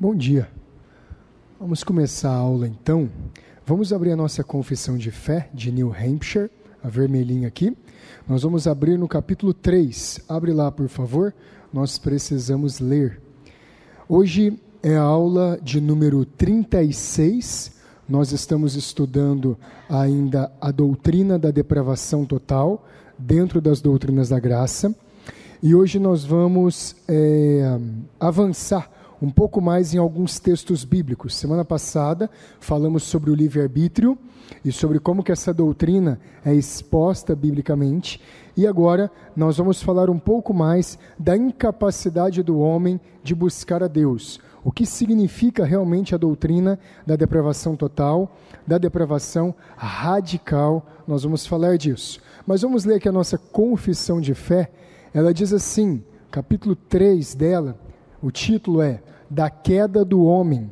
Bom dia. Vamos começar a aula então. Vamos abrir a nossa confissão de fé de New Hampshire, a vermelhinha aqui. Nós vamos abrir no capítulo 3. Abre lá, por favor. Nós precisamos ler. Hoje é a aula de número 36. Nós estamos estudando ainda a doutrina da depravação total, dentro das doutrinas da graça. E hoje nós vamos avançar um pouco mais em alguns textos bíblicos. Semana passada falamos sobre o livre-arbítrio e sobre como que essa doutrina é exposta biblicamente. E agora nós vamos falar um pouco mais da incapacidade do homem de buscar a Deus. O que significa realmente a doutrina da depravação total, da depravação radical. Nós vamos falar disso. Mas vamos ler aqui a nossa confissão de fé. Ela diz assim, capítulo 3 dela, o título é Da Queda do Homem.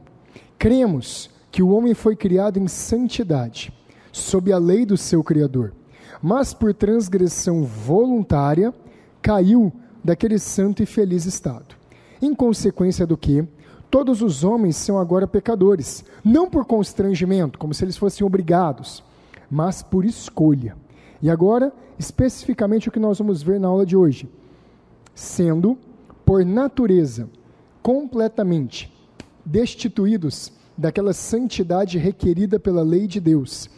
Cremos que o homem foi criado em santidade, sob a lei do seu Criador, mas por transgressão voluntária, caiu daquele santo e feliz estado. Em consequência do que, todos os homens são agora pecadores, não por constrangimento, como se eles fossem obrigados, mas por escolha. E agora, especificamente o que nós vamos ver na aula de hoje, sendo, por natureza, completamente destituídos daquela santidade requerida pela lei de Deus,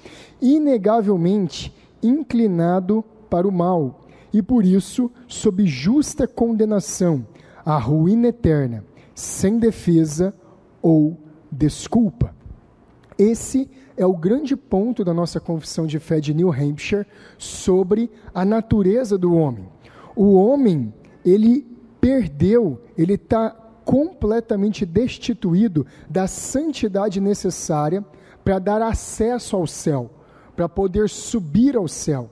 inegavelmente inclinado para o mal, e por isso, sob justa condenação, à ruína eterna, sem defesa ou desculpa. Esse é o grande ponto da nossa confissão de fé de New Hampshire sobre a natureza do homem. O homem, ele perdeu, ele está completamente destituído da santidade necessária para dar acesso ao céu, para poder subir ao céu.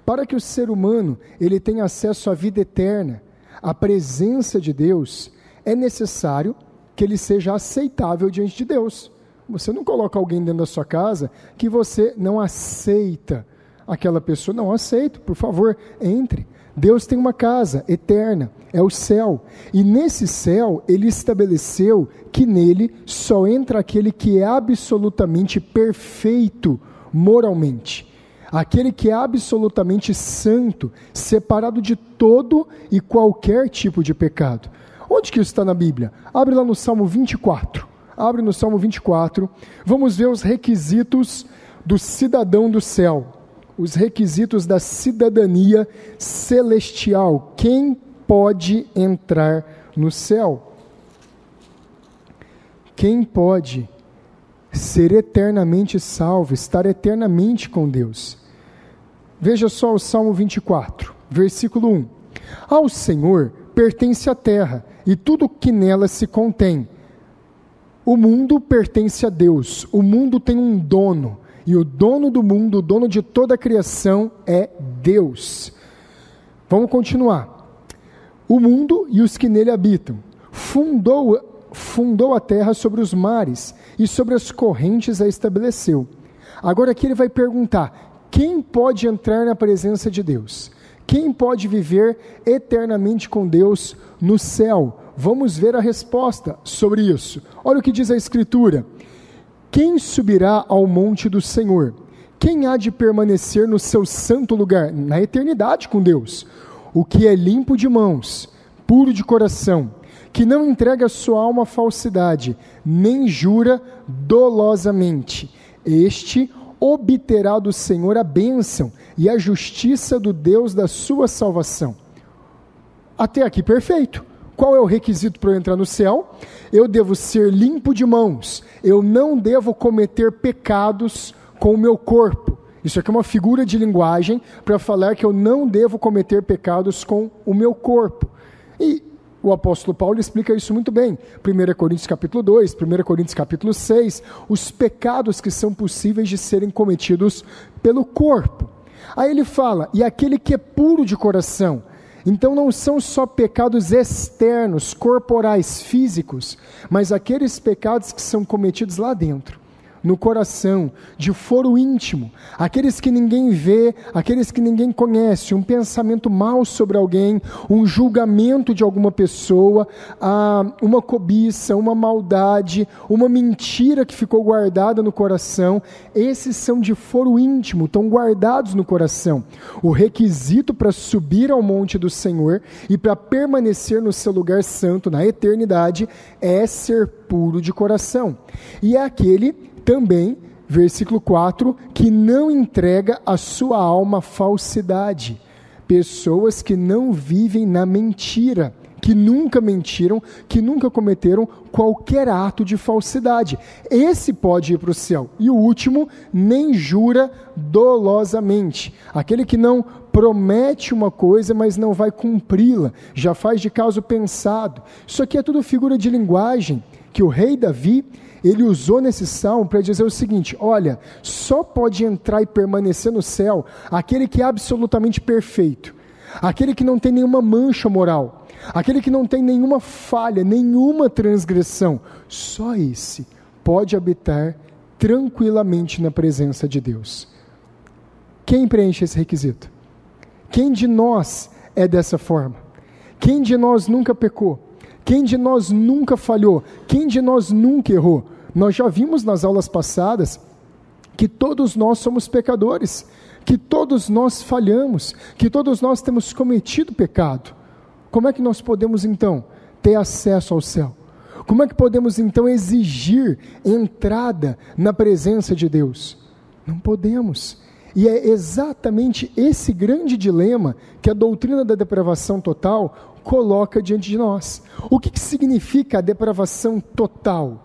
Para que o ser humano ele tenha acesso à vida eterna, à presença de Deus, é necessário que ele seja aceitável diante de Deus. Você não coloca alguém dentro da sua casa que você não aceita aquela pessoa. Não, aceito, por favor, entre. Deus tem uma casa eterna, é o céu. E nesse céu, Ele estabeleceu que nele só entra aquele que é absolutamente perfeito moralmente. Aquele que é absolutamente santo, separado de todo e qualquer tipo de pecado. Onde que isso está na Bíblia? Abre lá no Salmo 24. Abre no Salmo 24. Vamos ver os requisitos do cidadão do céu. Os requisitos da cidadania celestial. Quem pode entrar no céu? Quem pode ser eternamente salvo, estar eternamente com Deus? Veja só o Salmo 24, versículo 1. Ao Senhor pertence a terra e tudo que nela se contém. O mundo pertence a Deus. O mundo tem um dono. E o dono do mundo, o dono de toda a criação é Deus. Vamos continuar. O mundo e os que nele habitam. Fundou a terra sobre os mares e sobre as correntes a estabeleceu. Agora aqui ele vai perguntar, quem pode entrar na presença de Deus? Quem pode viver eternamente com Deus no céu? Vamos ver a resposta sobre isso. Olha o que diz a Escritura. Quem subirá ao monte do Senhor? Quem há de permanecer no seu santo lugar? Na eternidade com Deus. O que é limpo de mãos, puro de coração, que não entrega sua alma à falsidade, nem jura dolosamente. Este obterá do Senhor a bênção e a justiça do Deus da sua salvação. Até aqui perfeito. Qual é o requisito para eu entrar no céu? Eu devo ser limpo de mãos. Eu não devo cometer pecados com o meu corpo. Isso aqui é uma figura de linguagem para falar que eu não devo cometer pecados com o meu corpo. E o apóstolo Paulo explica isso muito bem. 1 Coríntios capítulo 2, 1 Coríntios capítulo 6, os pecados que são possíveis de serem cometidos pelo corpo. Aí ele fala, e aquele que é puro de coração. Então não são só pecados externos, corporais, físicos, mas aqueles pecados que são cometidos lá dentro, no coração, de foro íntimo, aqueles que ninguém vê, aqueles que ninguém conhece, um pensamento mau sobre alguém, um julgamento de alguma pessoa, uma cobiça, uma maldade, uma mentira que ficou guardada no coração, esses são de foro íntimo, estão guardados no coração. O requisito para subir ao monte do Senhor e para permanecer no seu lugar santo na eternidade é ser puro de coração. E é aquele também, versículo 4, que não entrega a sua alma à falsidade. Pessoas que não vivem na mentira, que nunca mentiram, que nunca cometeram qualquer ato de falsidade. Esse pode ir para o céu. E o último, nem jura dolosamente. Aquele que não promete uma coisa, mas não vai cumpri-la, já faz de caso pensado. Isso aqui é tudo figura de linguagem que o rei Davi, ele usou nesse salmo para dizer o seguinte: olha, só pode entrar e permanecer no céu aquele que é absolutamente perfeito, aquele que não tem nenhuma mancha moral, aquele que não tem nenhuma falha, nenhuma transgressão. Só esse pode habitar tranquilamente na presença de Deus. Quem preenche esse requisito? Quem de nós é dessa forma? Quem de nós nunca pecou? Quem de nós nunca falhou? Quem de nós nunca errou? Nós já vimos nas aulas passadas que todos nós somos pecadores, que todos nós falhamos, que todos nós temos cometido pecado. Como é que nós podemos então ter acesso ao céu? Como é que podemos então exigir entrada na presença de Deus? Não podemos. E é exatamente esse grande dilema que a doutrina da depravação total coloca diante de nós. O que significa a depravação total?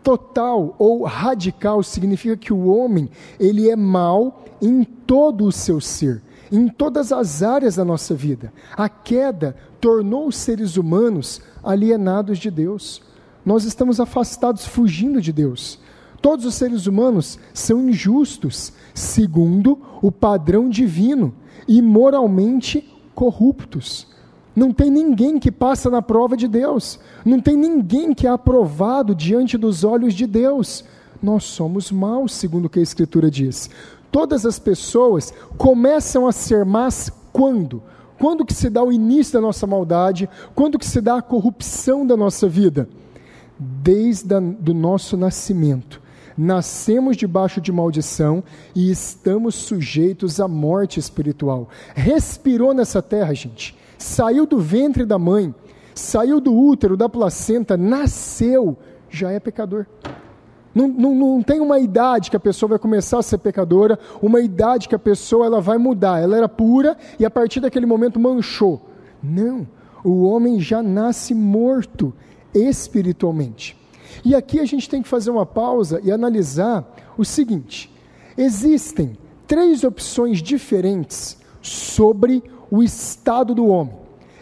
Total ou radical significa que o homem, ele é mau em todo o seu ser, em todas as áreas da nossa vida. A queda tornou os seres humanos alienados de Deus. Nós estamos afastados, fugindo de Deus. Todos os seres humanos são injustos, segundo o padrão divino, e moralmente corruptos. Não tem ninguém que passa na prova de Deus. Não tem ninguém que é aprovado diante dos olhos de Deus. Nós somos maus, segundo o que a Escritura diz. Todas as pessoas começam a ser más quando? Quando que se dá o início da nossa maldade? Quando que se dá a corrupção da nossa vida? Desde o nosso nascimento. Nascemos debaixo de maldição e estamos sujeitos à morte espiritual. Respirou nessa terra, gente. Saiu do ventre da mãe, saiu do útero, da placenta, nasceu, já é pecador. Não tem uma idade que a pessoa vai começar a ser pecadora, uma idade que a pessoa ela vai mudar. Ela era pura e a partir daquele momento manchou. Não, o homem já nasce morto espiritualmente. E aqui a gente tem que fazer uma pausa e analisar o seguinte: existem 3 opções diferentes sobre o estado do homem.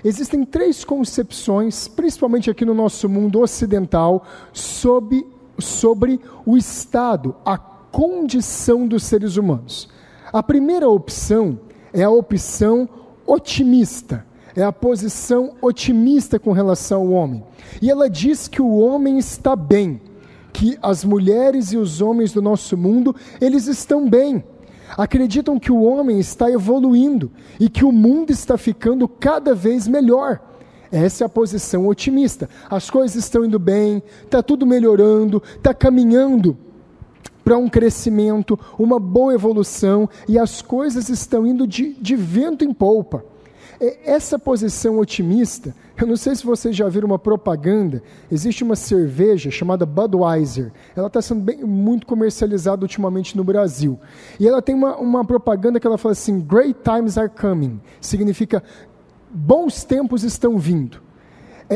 Existem 3 concepções, principalmente aqui no nosso mundo ocidental, sobre o estado, a condição dos seres humanos. A primeira opção é a opção otimista, é a posição otimista com relação ao homem. E ela diz que o homem está bem, que as mulheres e os homens do nosso mundo, eles estão bem. Acreditam que o homem está evoluindo e que o mundo está ficando cada vez melhor. Essa é a posição otimista. As coisas estão indo bem, está tudo melhorando, está caminhando para um crescimento, uma boa evolução, e as coisas estão indo de vento em polpa. Essa posição otimista, eu não sei se vocês já viram uma propaganda, existe uma cerveja chamada Budweiser, ela está sendo muito comercializada ultimamente no Brasil, e ela tem uma propaganda que ela fala assim: Great times are coming, significa bons tempos estão vindo.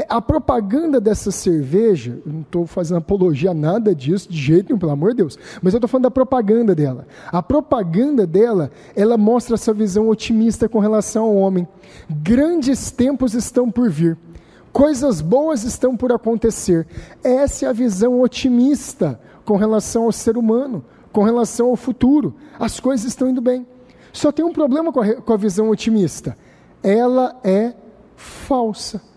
A propaganda dessa cerveja, eu não estou fazendo apologia a nada disso, de jeito nenhum, pelo amor de Deus, mas eu estou falando da propaganda dela. A propaganda dela, ela mostra essa visão otimista com relação ao homem. Grandes tempos estão por vir, coisas boas estão por acontecer. Essa é a visão otimista com relação ao ser humano, com relação ao futuro. As coisas estão indo bem. Só tem um problema com a visão otimista: ela é falsa.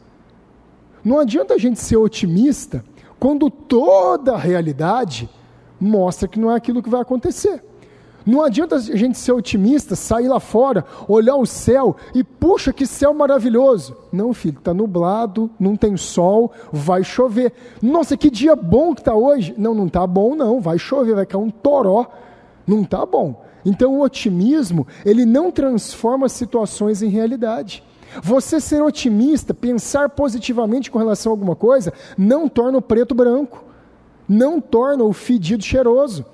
Não adianta a gente ser otimista quando toda a realidade mostra que não é aquilo que vai acontecer. Não adianta a gente ser otimista, sair lá fora, olhar o céu e, puxa, que céu maravilhoso. Não, filho, está nublado, não tem sol, vai chover. Nossa, que dia bom que está hoje. Não está bom não, vai chover, vai cair um toró. Não está bom. Então o otimismo, ele não transforma situações em realidade. Você ser otimista, pensar positivamente com relação a alguma coisa, não torna o preto branco, não torna o fedido cheiroso.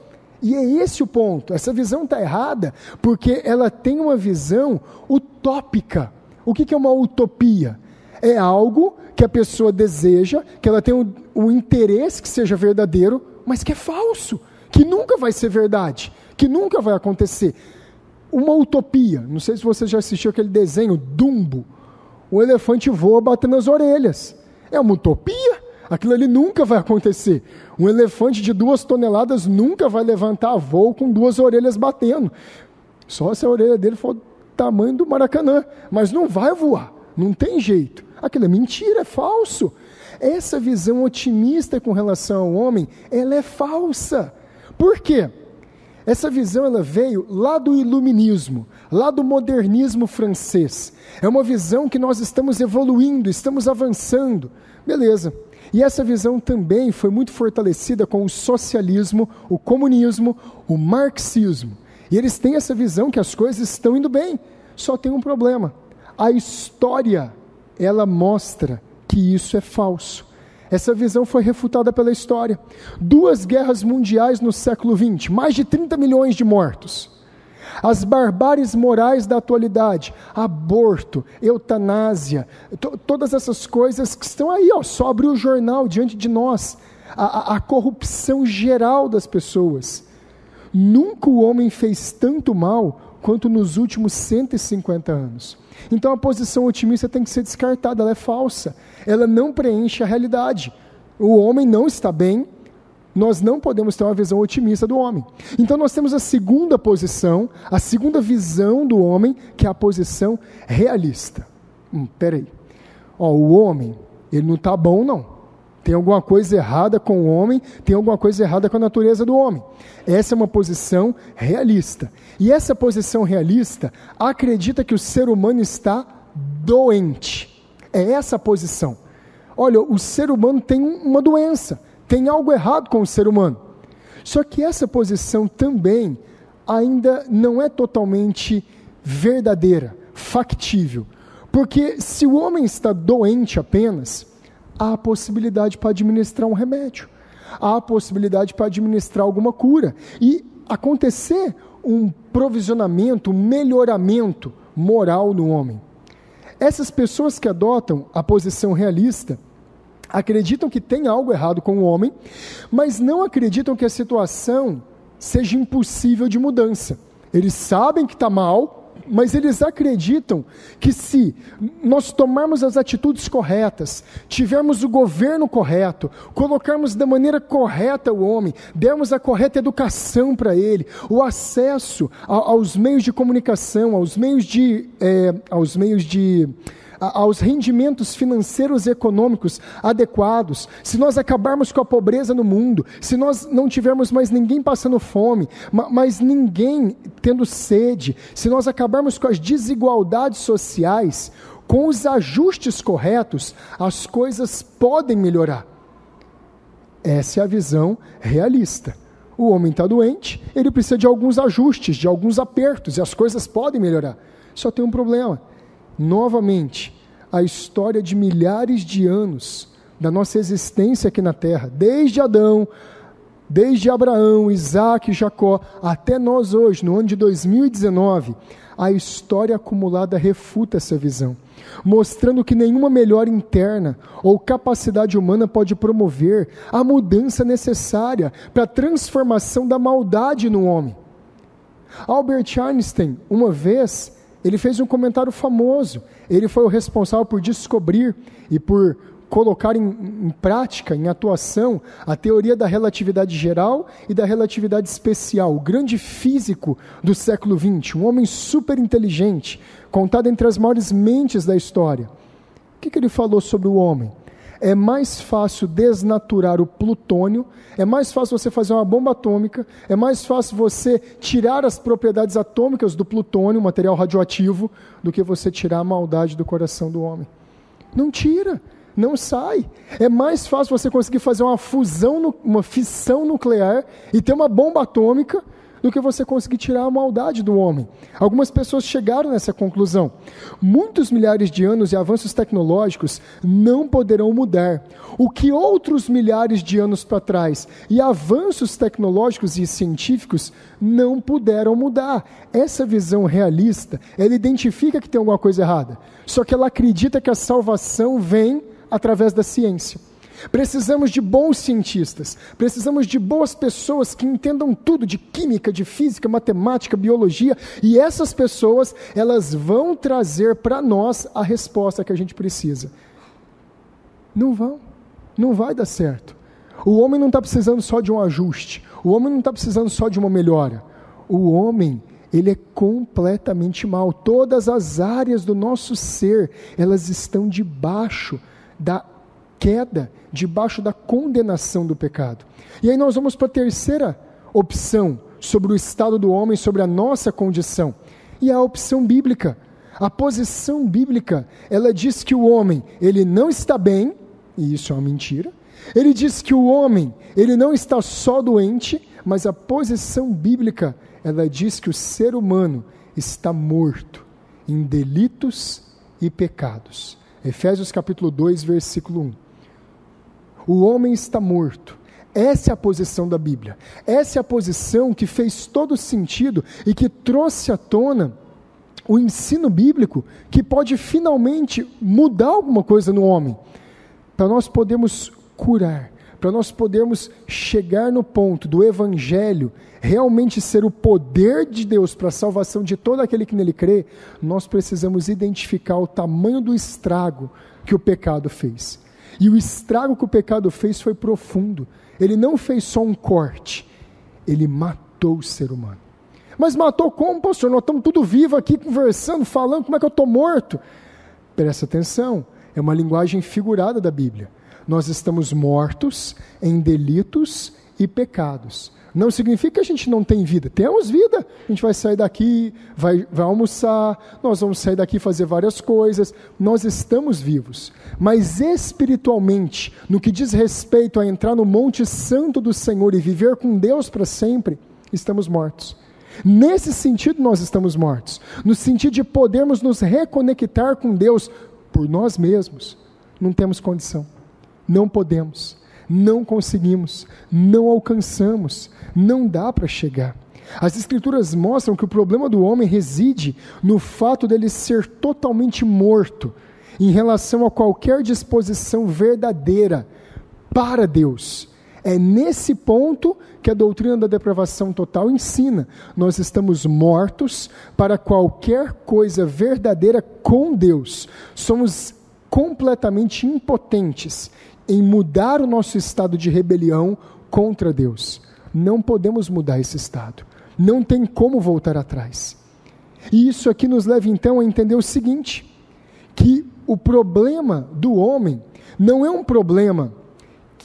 E é esse o ponto. Essa visão está errada porque ela tem uma visão utópica. O que é uma utopia? É algo que a pessoa deseja, que ela tem o interesse que seja verdadeiro, mas que é falso, que nunca vai ser verdade, que nunca vai acontecer. Uma utopia, não sei se você já assistiu aquele desenho, Dumbo, o elefante voa batendo as orelhas. É uma utopia, aquilo ali nunca vai acontecer. Um elefante de 2 toneladas nunca vai levantar voo com 2 orelhas batendo. Só se a orelha dele for do tamanho do Maracanã, mas não vai voar, não tem jeito. Aquilo é mentira, é falso. Essa visão otimista com relação ao homem, ela é falsa. Por quê? Essa visão ela veio lá do iluminismo, lá do modernismo francês. É uma visão que nós estamos evoluindo, estamos avançando. Beleza. E essa visão também foi muito fortalecida com o socialismo, o comunismo, o marxismo. E eles têm essa visão que as coisas estão indo bem. Só tem um problema. A história, ela mostra que isso é falso. Essa visão foi refutada pela história. 2 guerras mundiais no século XX, mais de 30 milhões de mortos. As barbáries morais da atualidade, aborto, eutanásia, todas essas coisas que estão aí, só abrir o jornal diante de nós. A corrupção geral das pessoas. Nunca o homem fez tanto mal quanto nos últimos 150 anos. Então a posição otimista tem que ser descartada, ela é falsa. Ela não preenche a realidade. O homem não está bem, nós não podemos ter uma visão otimista do homem. Então nós temos a segunda posição, a segunda visão do homem, que é a posição realista. Peraí, o homem, ele não está bom não. Tem alguma coisa errada com o homem, tem alguma coisa errada com a natureza do homem. Essa é uma posição realista. E essa posição realista acredita que o ser humano está doente. É essa a posição. Olha, o ser humano tem uma doença, tem algo errado com o ser humano. Só que essa posição também ainda não é totalmente verdadeira, factível. Porque se o homem está doente apenas, há a possibilidade para administrar um remédio, há a possibilidade para administrar alguma cura e acontecer um provisionamento, um melhoramento moral no homem. Essas pessoas que adotam a posição realista acreditam que tem algo errado com o homem, mas não acreditam que a situação seja impossível de mudança. Eles sabem que está mal, mas eles acreditam que se nós tomarmos as atitudes corretas, tivermos o governo correto, colocarmos da maneira correta o homem, dermos a correta educação para ele, o acesso aos meios de comunicação, aos rendimentos financeiros e econômicos adequados, se nós acabarmos com a pobreza no mundo, se nós não tivermos mais ninguém passando fome, mas ninguém tendo sede, se nós acabarmos com as desigualdades sociais, com os ajustes corretos, as coisas podem melhorar. Essa é a visão realista. O homem está doente, ele precisa de alguns ajustes, de alguns apertos, e as coisas podem melhorar. Só tem um problema. Novamente, a história de milhares de anos da nossa existência aqui na Terra, desde Adão, desde Abraão, Isaac e Jacó, até nós hoje, no ano de 2019, a história acumulada refuta essa visão, mostrando que nenhuma melhora interna ou capacidade humana pode promover a mudança necessária para a transformação da maldade no homem. Albert Einstein, uma vez, ele fez um comentário famoso. Ele foi o responsável por descobrir e por colocar em prática, em atuação, a teoria da relatividade geral e da relatividade especial. O grande físico do século XX, um homem super inteligente, contado entre as maiores mentes da história. O que ele falou sobre o homem? é mais fácil desnaturar o plutônio, é mais fácil você fazer uma bomba atômica, é mais fácil você tirar as propriedades atômicas do plutônio, material radioativo, do que você tirar a maldade do coração do homem. Não tira, não sai. É mais fácil você conseguir fazer uma fissão nuclear e ter uma bomba atômica do que você conseguir tirar a maldade do homem. Algumas pessoas chegaram nessa conclusão. Muitos milhares de anos e avanços tecnológicos não poderão mudar o que outros milhares de anos para trás e avanços tecnológicos e científicos não puderam mudar. Essa visão realista, ela identifica que tem alguma coisa errada, só que ela acredita que a salvação vem através da ciência. Precisamos de bons cientistas, precisamos de boas pessoas que entendam tudo de química, de física, matemática, biologia, e essas pessoas, elas vão trazer para nós a resposta que a gente precisa. Não vai dar certo. O homem não está precisando só de um ajuste, o homem não está precisando só de uma melhora. O homem, ele é completamente mau. Todas as áreas do nosso ser, elas estão debaixo da queda, debaixo da condenação do pecado. E aí nós vamos para a terceira opção sobre o estado do homem, sobre a nossa condição, e a opção bíblica. A posição bíblica, ela diz que o homem, ele não está bem, e isso é uma mentira. Ele diz que o homem, ele não está só doente, mas a posição bíblica, ela diz que o ser humano está morto em delitos e pecados. Efésios capítulo 2, versículo 1. O homem está morto. Essa é a posição da Bíblia. Essa é a posição que fez todo sentido e que trouxe à tona o ensino bíblico que pode finalmente mudar alguma coisa no homem. Para nós podermos curar, para nós podermos chegar no ponto do Evangelho realmente ser o poder de Deus para a salvação de todo aquele que nele crê, nós precisamos identificar o tamanho do estrago que o pecado fez. E o estrago que o pecado fez foi profundo. Ele não fez só um corte, ele matou o ser humano. Mas matou como, pastor? Nós estamos tudo vivo aqui, conversando, falando, como é que eu estou morto? Presta atenção, é uma linguagem figurada da Bíblia. Nós estamos mortos em delitos e pecados. Não significa que a gente não tem vida. Temos vida. A gente vai sair daqui, vai almoçar, nós vamos sair daqui e fazer várias coisas. Nós estamos vivos. Mas espiritualmente, no que diz respeito a entrar no Monte Santo do Senhor e viver com Deus para sempre, estamos mortos. Nesse sentido nós estamos mortos. No sentido de podermos nos reconectar com Deus por nós mesmos. Não temos condição. Não podemos. Não conseguimos, não alcançamos, não dá para chegar. As Escrituras mostram que o problema do homem reside no fato dele ser totalmente morto em relação a qualquer disposição verdadeira para Deus. É nesse ponto que a doutrina da depravação total ensina. Nós estamos mortos para qualquer coisa verdadeira com Deus. Somos completamente impotentes em mudar o nosso estado de rebelião contra Deus. Não podemos mudar esse estado. Não tem como voltar atrás. E isso aqui nos leva então a entender o seguinte, que o problema do homem não é um problema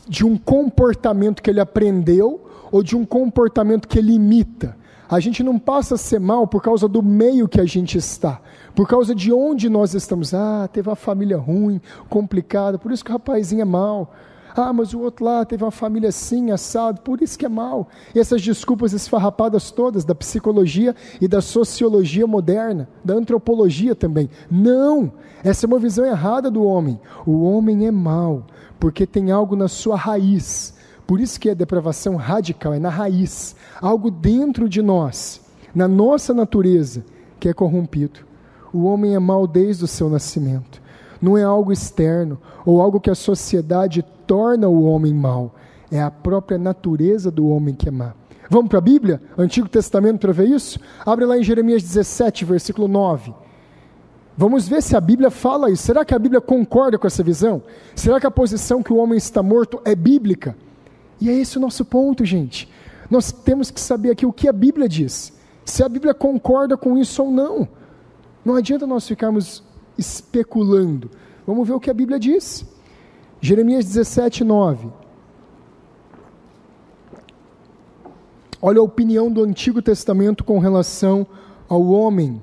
de um comportamento que ele aprendeu ou de um comportamento que ele imita. A gente não passa a ser mal por causa do meio que a gente está, por causa de onde nós estamos. Teve uma família ruim, complicada, por isso que o rapazinho é mal. Mas o outro lá teve uma família assim, assado, por isso que é mal. E essas desculpas esfarrapadas todas da psicologia e da sociologia moderna, da antropologia também. Não, essa é uma visão errada do homem. O homem é mau, porque tem algo na sua raiz. Por isso que é depravação radical, é na raiz. Algo dentro de nós, na nossa natureza, que é corrompido. O homem é mau desde o seu nascimento. Não é algo externo, ou algo que a sociedade torna o homem mau. É a própria natureza do homem que é má. Vamos para a Bíblia? Antigo Testamento para ver isso? Abre lá em Jeremias 17, versículo 9. Vamos ver se a Bíblia fala isso. Será que a Bíblia concorda com essa visão? Será que a posição que o homem está morto é bíblica? E é esse o nosso ponto, gente. Nós temos que saber aqui o que a Bíblia diz. Se a Bíblia concorda com isso ou não. Não adianta nós ficarmos especulando. Vamos ver o que a Bíblia diz. Jeremias 17, 9. Olha a opinião do Antigo Testamento com relação ao homem.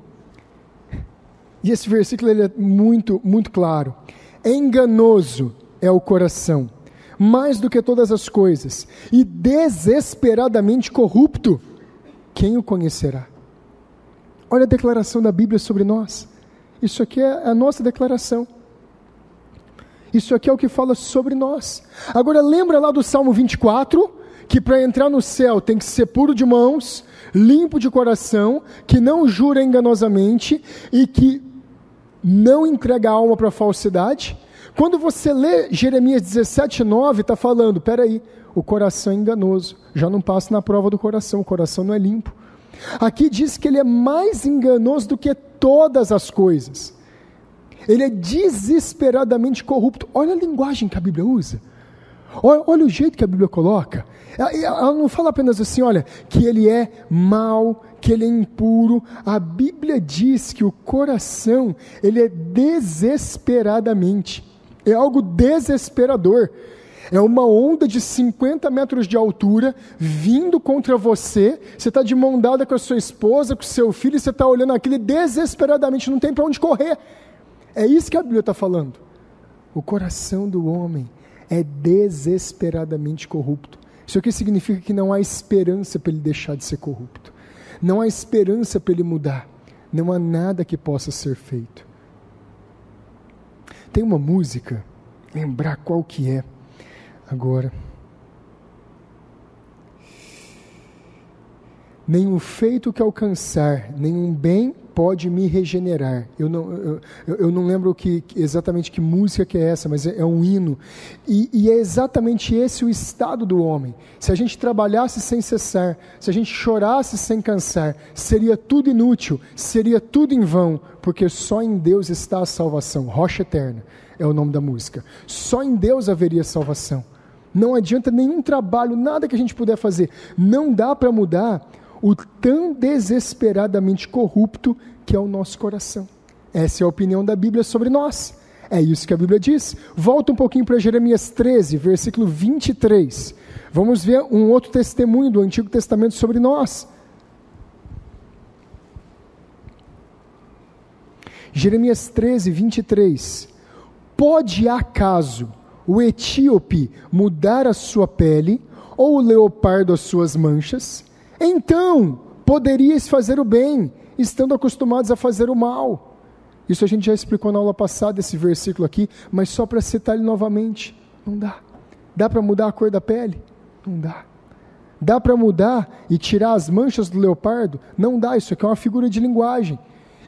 E esse versículo ele é muito, muito claro. Enganoso é o coração, mais do que todas as coisas, e desesperadamente corrupto. Quem o conhecerá? Olha a declaração da Bíblia sobre nós. Isso aqui é a nossa declaração. Isso aqui é o que fala sobre nós. Agora lembra lá do Salmo 24, que para entrar no céu tem que ser puro de mãos, limpo de coração, que não jura enganosamente e que não entrega a alma para a falsidade. Quando você lê Jeremias 17, 9, está falando, peraí, o coração é enganoso, já não passa na prova do coração, o coração não é limpo. Aqui diz que ele é mais enganoso do que todas as coisas. Ele é desesperadamente corrupto. Olha a linguagem que a Bíblia usa. Olha o jeito que a Bíblia coloca. Ela não fala apenas assim, olha, que ele é mau, que ele é impuro. A Bíblia diz que o coração, ele é desesperadamente. É algo desesperador. É uma onda de 50 metros de altura vindo contra você. Você está de mão dada com a sua esposa, com o seu filho, e você está olhando aquilo e desesperadamente não tem para onde correr. É isso que a Bíblia está falando. O coração do homem é desesperadamente corrupto. Isso aqui significa que não há esperança para ele deixar de ser corrupto. Não há esperança para ele mudar. Não há nada que possa ser feito. Tem uma música, lembrar qual que é agora. Nenhum feito que alcançar, nenhum bem pode me regenerar. Eu não lembro exatamente que música que é essa, mas é um hino. E é exatamente esse o estado do homem. Se a gente trabalhasse sem cessar, se a gente chorasse sem cansar, seria tudo inútil, seria tudo em vão, porque só em Deus está a salvação. Rocha Eterna é o nome da música. Só em Deus haveria salvação. Não adianta nenhum trabalho, nada que a gente puder fazer. Não dá para mudar o tão desesperadamente corrupto que é o nosso coração. Essa é a opinião da Bíblia sobre nós. É isso que a Bíblia diz. Volta um pouquinho para Jeremias 13, versículo 23. Vamos ver um outro testemunho do Antigo Testamento sobre nós. Jeremias 13, 23. Pode acaso o etíope mudar a sua pele, ou o leopardo as suas manchas? Então poderíeis fazer o bem, estando acostumados a fazer o mal. Isso a gente já explicou na aula passada, esse versículo aqui, mas só para citar ele novamente, não dá. Dá para mudar a cor da pele? Não dá. Dá para mudar e tirar as manchas do leopardo? Não dá, isso aqui é uma figura de linguagem.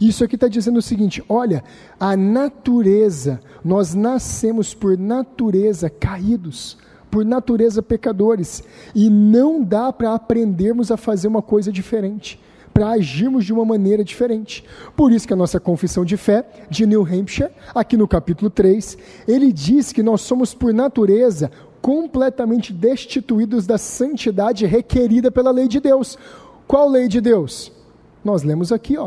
Isso aqui está dizendo o seguinte, olha, a natureza, nós nascemos por natureza caídos, por natureza pecadores, e não dá para aprendermos a fazer uma coisa diferente, para agirmos de uma maneira diferente. Por isso que a nossa confissão de fé, de New Hampshire, aqui no capítulo 3, ele diz que nós somos por natureza completamente destituídos da santidade requerida pela lei de Deus. Qual lei de Deus? Nós lemos aqui,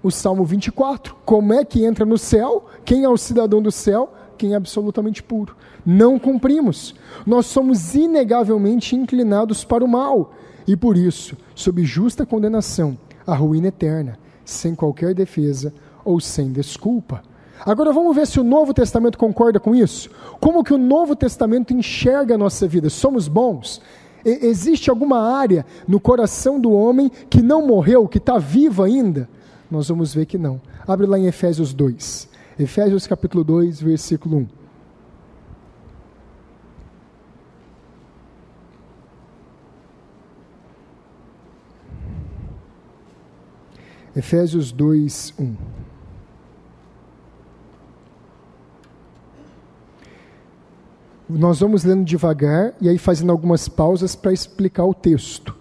o Salmo 24, como é que entra no céu? Quem é o cidadão do céu? Quem é absolutamente puro. Não cumprimos. Nós somos inegavelmente inclinados para o mal, e por isso, sob justa condenação, a ruína eterna, sem qualquer defesa ou sem desculpa. Agora vamos ver se o Novo Testamento concorda com isso. Como que o Novo Testamento enxerga a nossa vida? Somos bons? Existe alguma área no coração do homem que não morreu, que está viva ainda? Nós vamos ver que não. Abre lá em Efésios 2. Efésios capítulo 2, versículo 1. Efésios 2, 1. Nós vamos lendo devagar e aí fazendo algumas pausas para explicar o texto.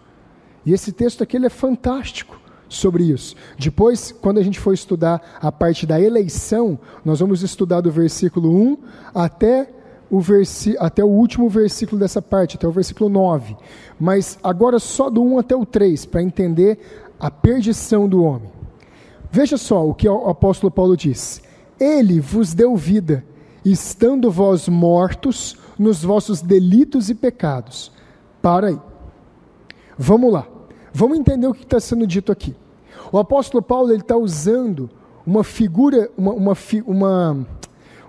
E esse texto aqui ele é fantástico sobre isso. Depois, quando a gente for estudar a parte da eleição, nós vamos estudar do versículo 1 até o último versículo dessa parte, até o versículo 9. Mas agora só do 1 até o 3, para entender a perdição do homem. Veja só o que o apóstolo Paulo diz. Ele vos deu vida estando vós mortos nos vossos delitos e pecados. Para aí. Vamos lá. Vamos entender o que está sendo dito aqui. O apóstolo Paulo está usando uma figura,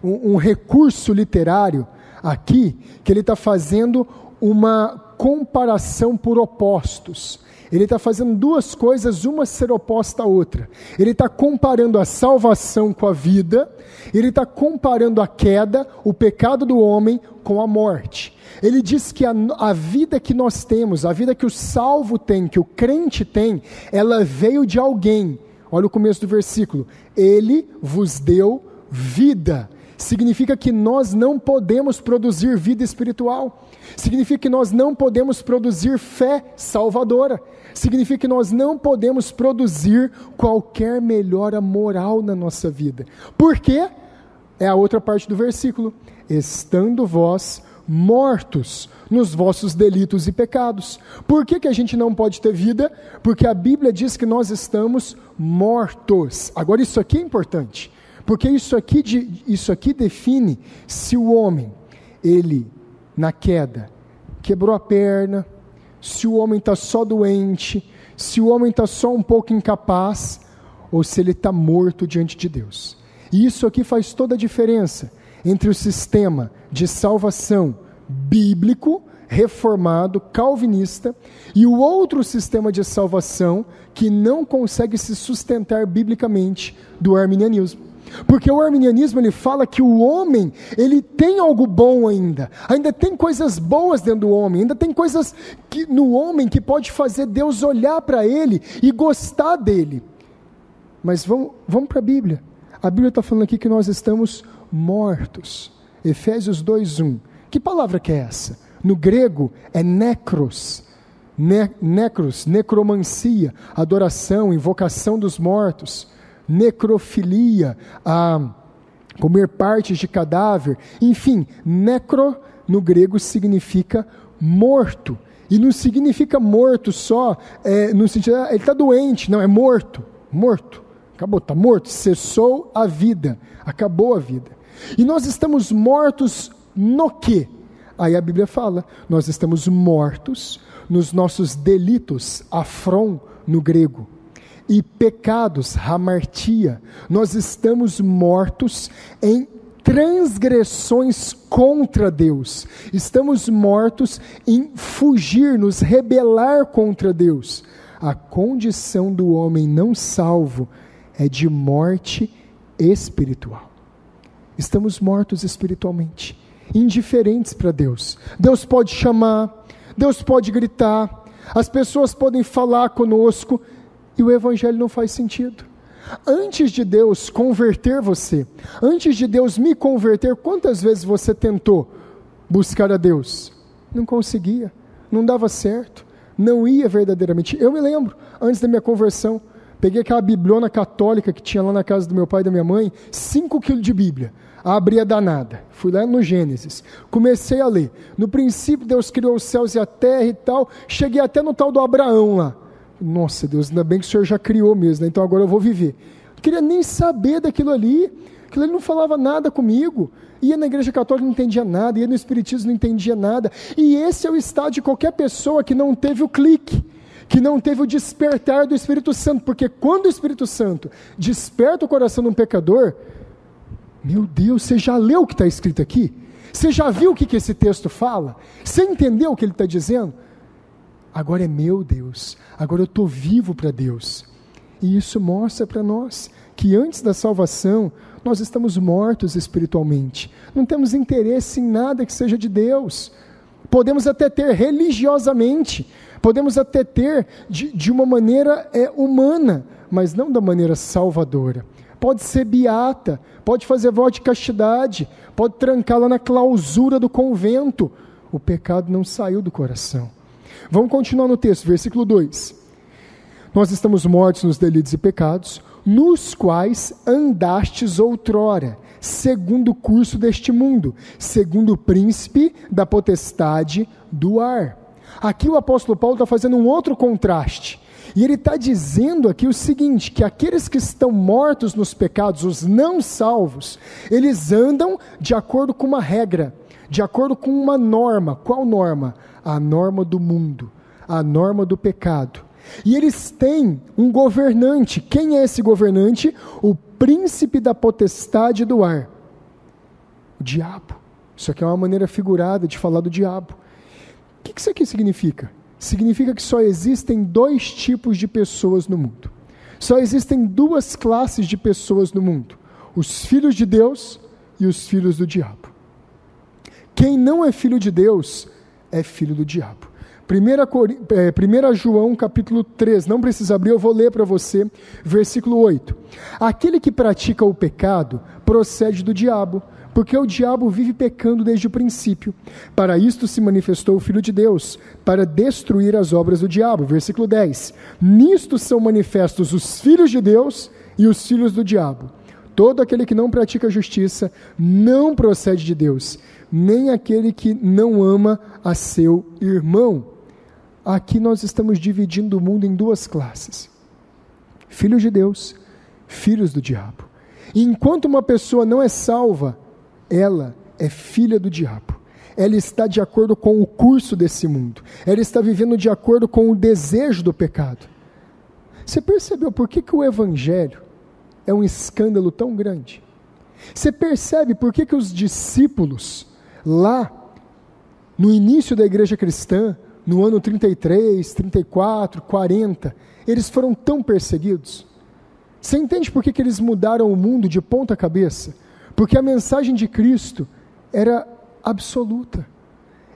um recurso literário aqui, que ele está fazendo uma comparação por opostos. Ele está fazendo duas coisas, uma ser oposta à outra. Ele está comparando a salvação com a vida, ele está comparando a queda, o pecado do homem, com a morte. Ele diz que a vida que nós temos, a vida que o salvo tem, que o crente tem, ela veio de alguém. Olha o começo do versículo. Ele vos deu vida. Significa que nós não podemos produzir vida espiritual. Significa que nós não podemos produzir fé salvadora. Significa que nós não podemos produzir qualquer melhora moral na nossa vida. Por quê? É a outra parte do versículo. Estando vós mortos nos vossos delitos e pecados. Por que a gente não pode ter vida? Porque a Bíblia diz que nós estamos mortos. Agora isso aqui é importante. Porque isso aqui define se o homem, ele, na queda, quebrou a perna, se o homem está só doente, se o homem está só um pouco incapaz, ou se ele está morto diante de Deus. E isso aqui faz toda a diferença entre o sistema de salvação bíblico, reformado, calvinista, e o outro sistema de salvação que não consegue se sustentar biblicamente, do arminianismo. Porque o arminianismo, ele fala que o homem, ele tem algo bom ainda tem coisas boas dentro do homem, ainda tem coisas no homem que pode fazer Deus olhar para ele e gostar dele. Mas vamos para a Bíblia. A Bíblia está falando aqui que nós estamos mortos. Efésios 2:1. Que palavra que é essa? No grego é necros. Necros, necromancia, adoração, invocação dos mortos. Necrofilia, comer partes de cadáver, enfim, necro no grego significa morto, e não significa morto só, no sentido, ele está doente, não, é morto, acabou, está morto, cessou a vida, acabou a vida, e nós estamos mortos no quê? Aí a Bíblia fala, nós estamos mortos nos nossos delitos, afron no grego, e pecados, hamartia, nós estamos mortos em transgressões contra Deus, estamos mortos em fugir, nos rebelar contra Deus. A condição do homem não salvo é de morte espiritual. Estamos mortos espiritualmente, indiferentes para Deus. Deus pode chamar, Deus pode gritar, as pessoas podem falar conosco, e o evangelho não faz sentido. Antes de Deus converter você, antes de Deus me converter, quantas vezes você tentou buscar a Deus? Não conseguia, não dava certo, não ia verdadeiramente. Eu me lembro, antes da minha conversão, peguei aquela bibliona católica que tinha lá na casa do meu pai e da minha mãe, 5 quilos de Bíblia, abri a danada, fui lá no Gênesis, comecei a ler. No princípio Deus criou os céus e a terra e tal, cheguei até no tal do Abraão lá. Nossa Deus, ainda bem que o Senhor já criou mesmo, né? Então agora eu vou viver. Não queria nem saber daquilo ali, aquilo ali não falava nada comigo, ia na igreja católica não entendia nada, ia no espiritismo não entendia nada, e esse é o estado de qualquer pessoa que não teve o clique, que não teve o despertar do Espírito Santo, porque quando o Espírito Santo desperta o coração de um pecador, meu Deus, você já leu o que está escrito aqui? Você já viu o que esse texto fala? Você entendeu o que ele está dizendo? Agora é meu Deus, agora eu estou vivo para Deus, e isso mostra para nós, que antes da salvação, nós estamos mortos espiritualmente, não temos interesse em nada que seja de Deus, podemos até ter religiosamente, podemos até ter de uma maneira humana, mas não da maneira salvadora, pode ser beata, pode fazer voto de castidade, pode trancar lá na clausura do convento, o pecado não saiu do coração. Vamos continuar no texto, versículo 2. Nós estamos mortos nos delitos e pecados, nos quais andastes outrora, segundo o curso deste mundo, segundo o príncipe da potestade do ar. Aqui o apóstolo Paulo está fazendo um outro contraste. E ele está dizendo aqui o seguinte, que aqueles que estão mortos nos pecados, os não salvos, eles andam de acordo com uma regra, de acordo com uma norma. Qual norma? A norma do mundo, a norma do pecado. E eles têm um governante. Quem é esse governante? O príncipe da potestade do ar, o diabo. Isso aqui é uma maneira figurada de falar do diabo. O que isso aqui significa? Significa que só existem dois tipos de pessoas no mundo. Só existem duas classes de pessoas no mundo: os filhos de Deus e os filhos do diabo. Quem não é filho de Deus é filho do diabo. 1 João capítulo 3, não precisa abrir, eu vou ler para você, versículo 8. Aquele que pratica o pecado procede do diabo, porque o diabo vive pecando desde o princípio. Para isto se manifestou o Filho de Deus, para destruir as obras do diabo. Versículo 10. Nisto são manifestos os filhos de Deus e os filhos do diabo. Todo aquele que não pratica a justiça não procede de Deus, nem aquele que não ama a seu irmão. Aqui nós estamos dividindo o mundo em duas classes: filhos de Deus, filhos do diabo. E enquanto uma pessoa não é salva, ela é filha do diabo. Ela está de acordo com o curso desse mundo. Ela está vivendo de acordo com o desejo do pecado. Você percebeu por que o evangelho é um escândalo tão grande? Você percebe por que os discípulos, lá no início da igreja cristã, no ano 33, 34, 40, eles foram tão perseguidos? Você entende por que eles mudaram o mundo de ponta cabeça? Porque a mensagem de Cristo era absoluta.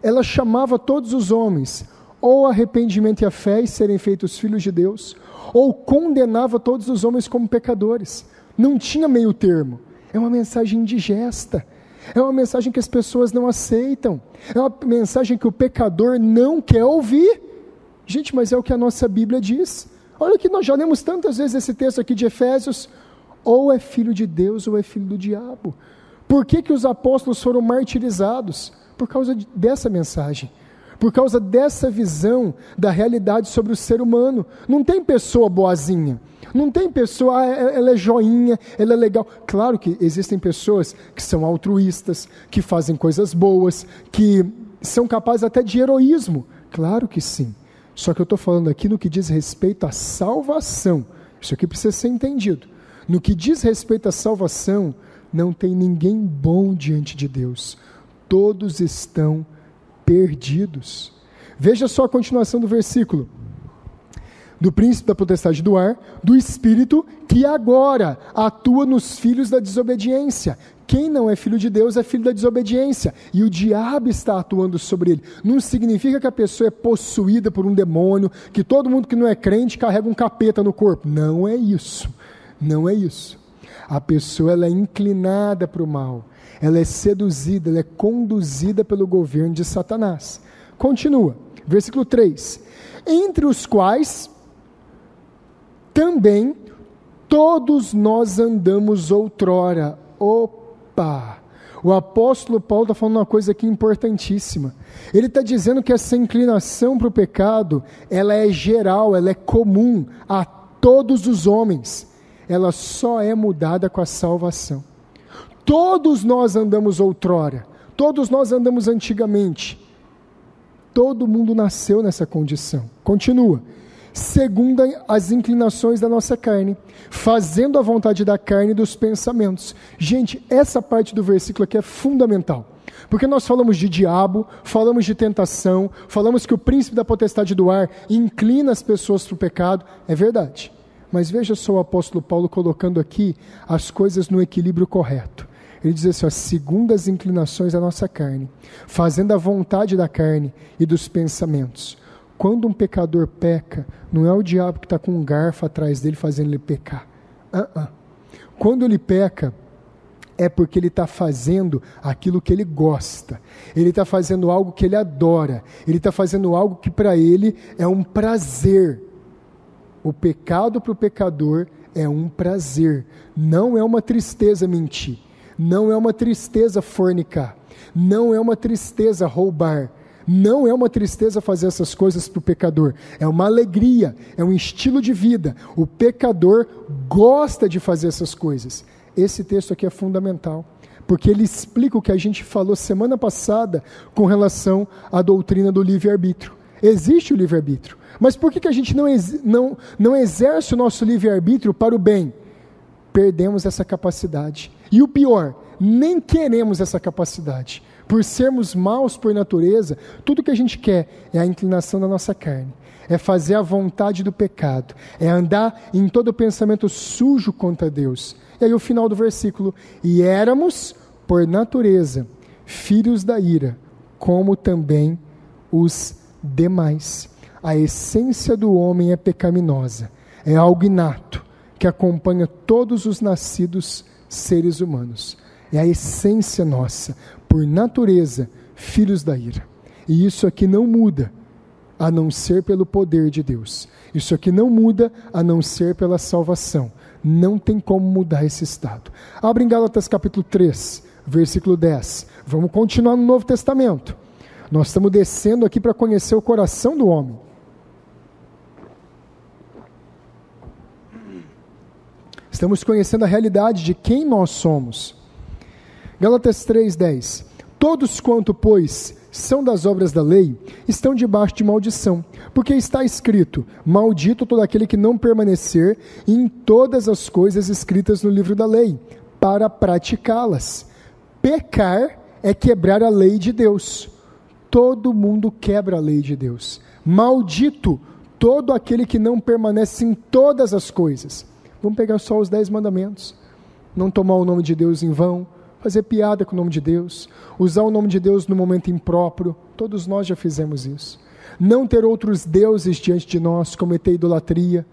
Ela chamava todos os homens, ou arrependimento e a fé e serem feitos filhos de Deus, ou condenava todos os homens como pecadores. Não tinha meio termo. É uma mensagem indigesta. É uma mensagem que as pessoas não aceitam. É uma mensagem que o pecador não quer ouvir. Gente, mas é o que a nossa Bíblia diz. Olha que nós já lemos tantas vezes esse texto aqui de Efésios. Ou é filho de Deus ou é filho do diabo. Por que os apóstolos foram martirizados? Por causa dessa mensagem. Por causa dessa visão da realidade sobre o ser humano. Não tem pessoa boazinha. Não tem pessoa, ela é joinha, ela é legal. Claro que existem pessoas que são altruístas, que fazem coisas boas, que são capazes até de heroísmo. Claro que sim. Só que eu estou falando aqui no que diz respeito à salvação. Isso aqui precisa ser entendido. No que diz respeito à salvação, não tem ninguém bom diante de Deus. Todos estão perdidos. Veja só a continuação do versículo. Do príncipe da potestade do ar, do espírito que agora atua nos filhos da desobediência. Quem não é filho de Deus é filho da desobediência, e o diabo está atuando sobre ele. Não significa que a pessoa é possuída por um demônio, que todo mundo que não é crente carrega um capeta no corpo. Não é isso, não é isso. A pessoa, ela é inclinada para o mal, ela é seduzida, ela é conduzida pelo governo de Satanás. Continua, versículo 3. Entre os quais também todos nós andamos outrora. Opa! O apóstolo Paulo está falando uma coisa aqui importantíssima. Ele está dizendo que essa inclinação para o pecado, ela é geral, ela é comum a todos os homens. Ela só é mudada com a salvação. Todos nós andamos outrora. Todos nós andamos antigamente. Todo mundo nasceu nessa condição. Continua. Segundo as inclinações da nossa carne, fazendo a vontade da carne e dos pensamentos. Gente, essa parte do versículo aqui é fundamental, porque nós falamos de diabo, falamos de tentação, falamos que o príncipe da potestade do ar inclina as pessoas para o pecado, é verdade, mas veja só o apóstolo Paulo colocando aqui as coisas no equilíbrio correto. Ele diz assim, ó, segundo as inclinações da nossa carne, fazendo a vontade da carne e dos pensamentos. Quando um pecador peca, não é o diabo que está com um garfo atrás dele fazendo ele pecar. Quando ele peca, é porque ele está fazendo aquilo que ele gosta. Ele está fazendo algo que ele adora. Ele está fazendo algo que para ele é um prazer. O pecado para o pecador é um prazer. Não é uma tristeza mentir. Não é uma tristeza fornicar. Não é uma tristeza roubar. Não é uma tristeza fazer essas coisas para o pecador, é uma alegria, é um estilo de vida. O pecador gosta de fazer essas coisas. Esse texto aqui é fundamental, porque ele explica o que a gente falou semana passada com relação à doutrina do livre-arbítrio. Existe o livre-arbítrio, mas por que a gente não exerce o nosso livre-arbítrio para o bem? Perdemos essa capacidade. E o pior, nem queremos essa capacidade. Por sermos maus por natureza, tudo que a gente quer é a inclinação da nossa carne, é fazer a vontade do pecado, é andar em todo pensamento sujo contra Deus. E aí o final do versículo: e éramos, por natureza, filhos da ira, como também os demais. A essência do homem é pecaminosa, é algo inato, que acompanha todos os nascidos seres humanos. É a essência nossa, por natureza, filhos da ira. E isso aqui não muda, a não ser pelo poder de Deus. Isso aqui não muda, a não ser pela salvação. Não tem como mudar esse estado. Abre em Gálatas capítulo 3, versículo 10. Vamos continuar no Novo Testamento. Nós estamos descendo aqui para conhecer o coração do homem. Estamos conhecendo a realidade de quem nós somos. Gálatas 3:10. Todos quanto, pois, são das obras da lei, estão debaixo de maldição, porque está escrito: maldito todo aquele que não permanecer em todas as coisas escritas no livro da lei, para praticá-las. Pecar é quebrar a lei de Deus. Todo mundo quebra a lei de Deus. Maldito todo aquele que não permanece em todas as coisas. Vamos pegar só os 10 mandamentos. Não tomar o nome de Deus em vão, fazer piada com o nome de Deus, usar o nome de Deus no momento impróprio. Todos nós já fizemos isso. Não ter outros deuses diante de nós, cometer idolatria.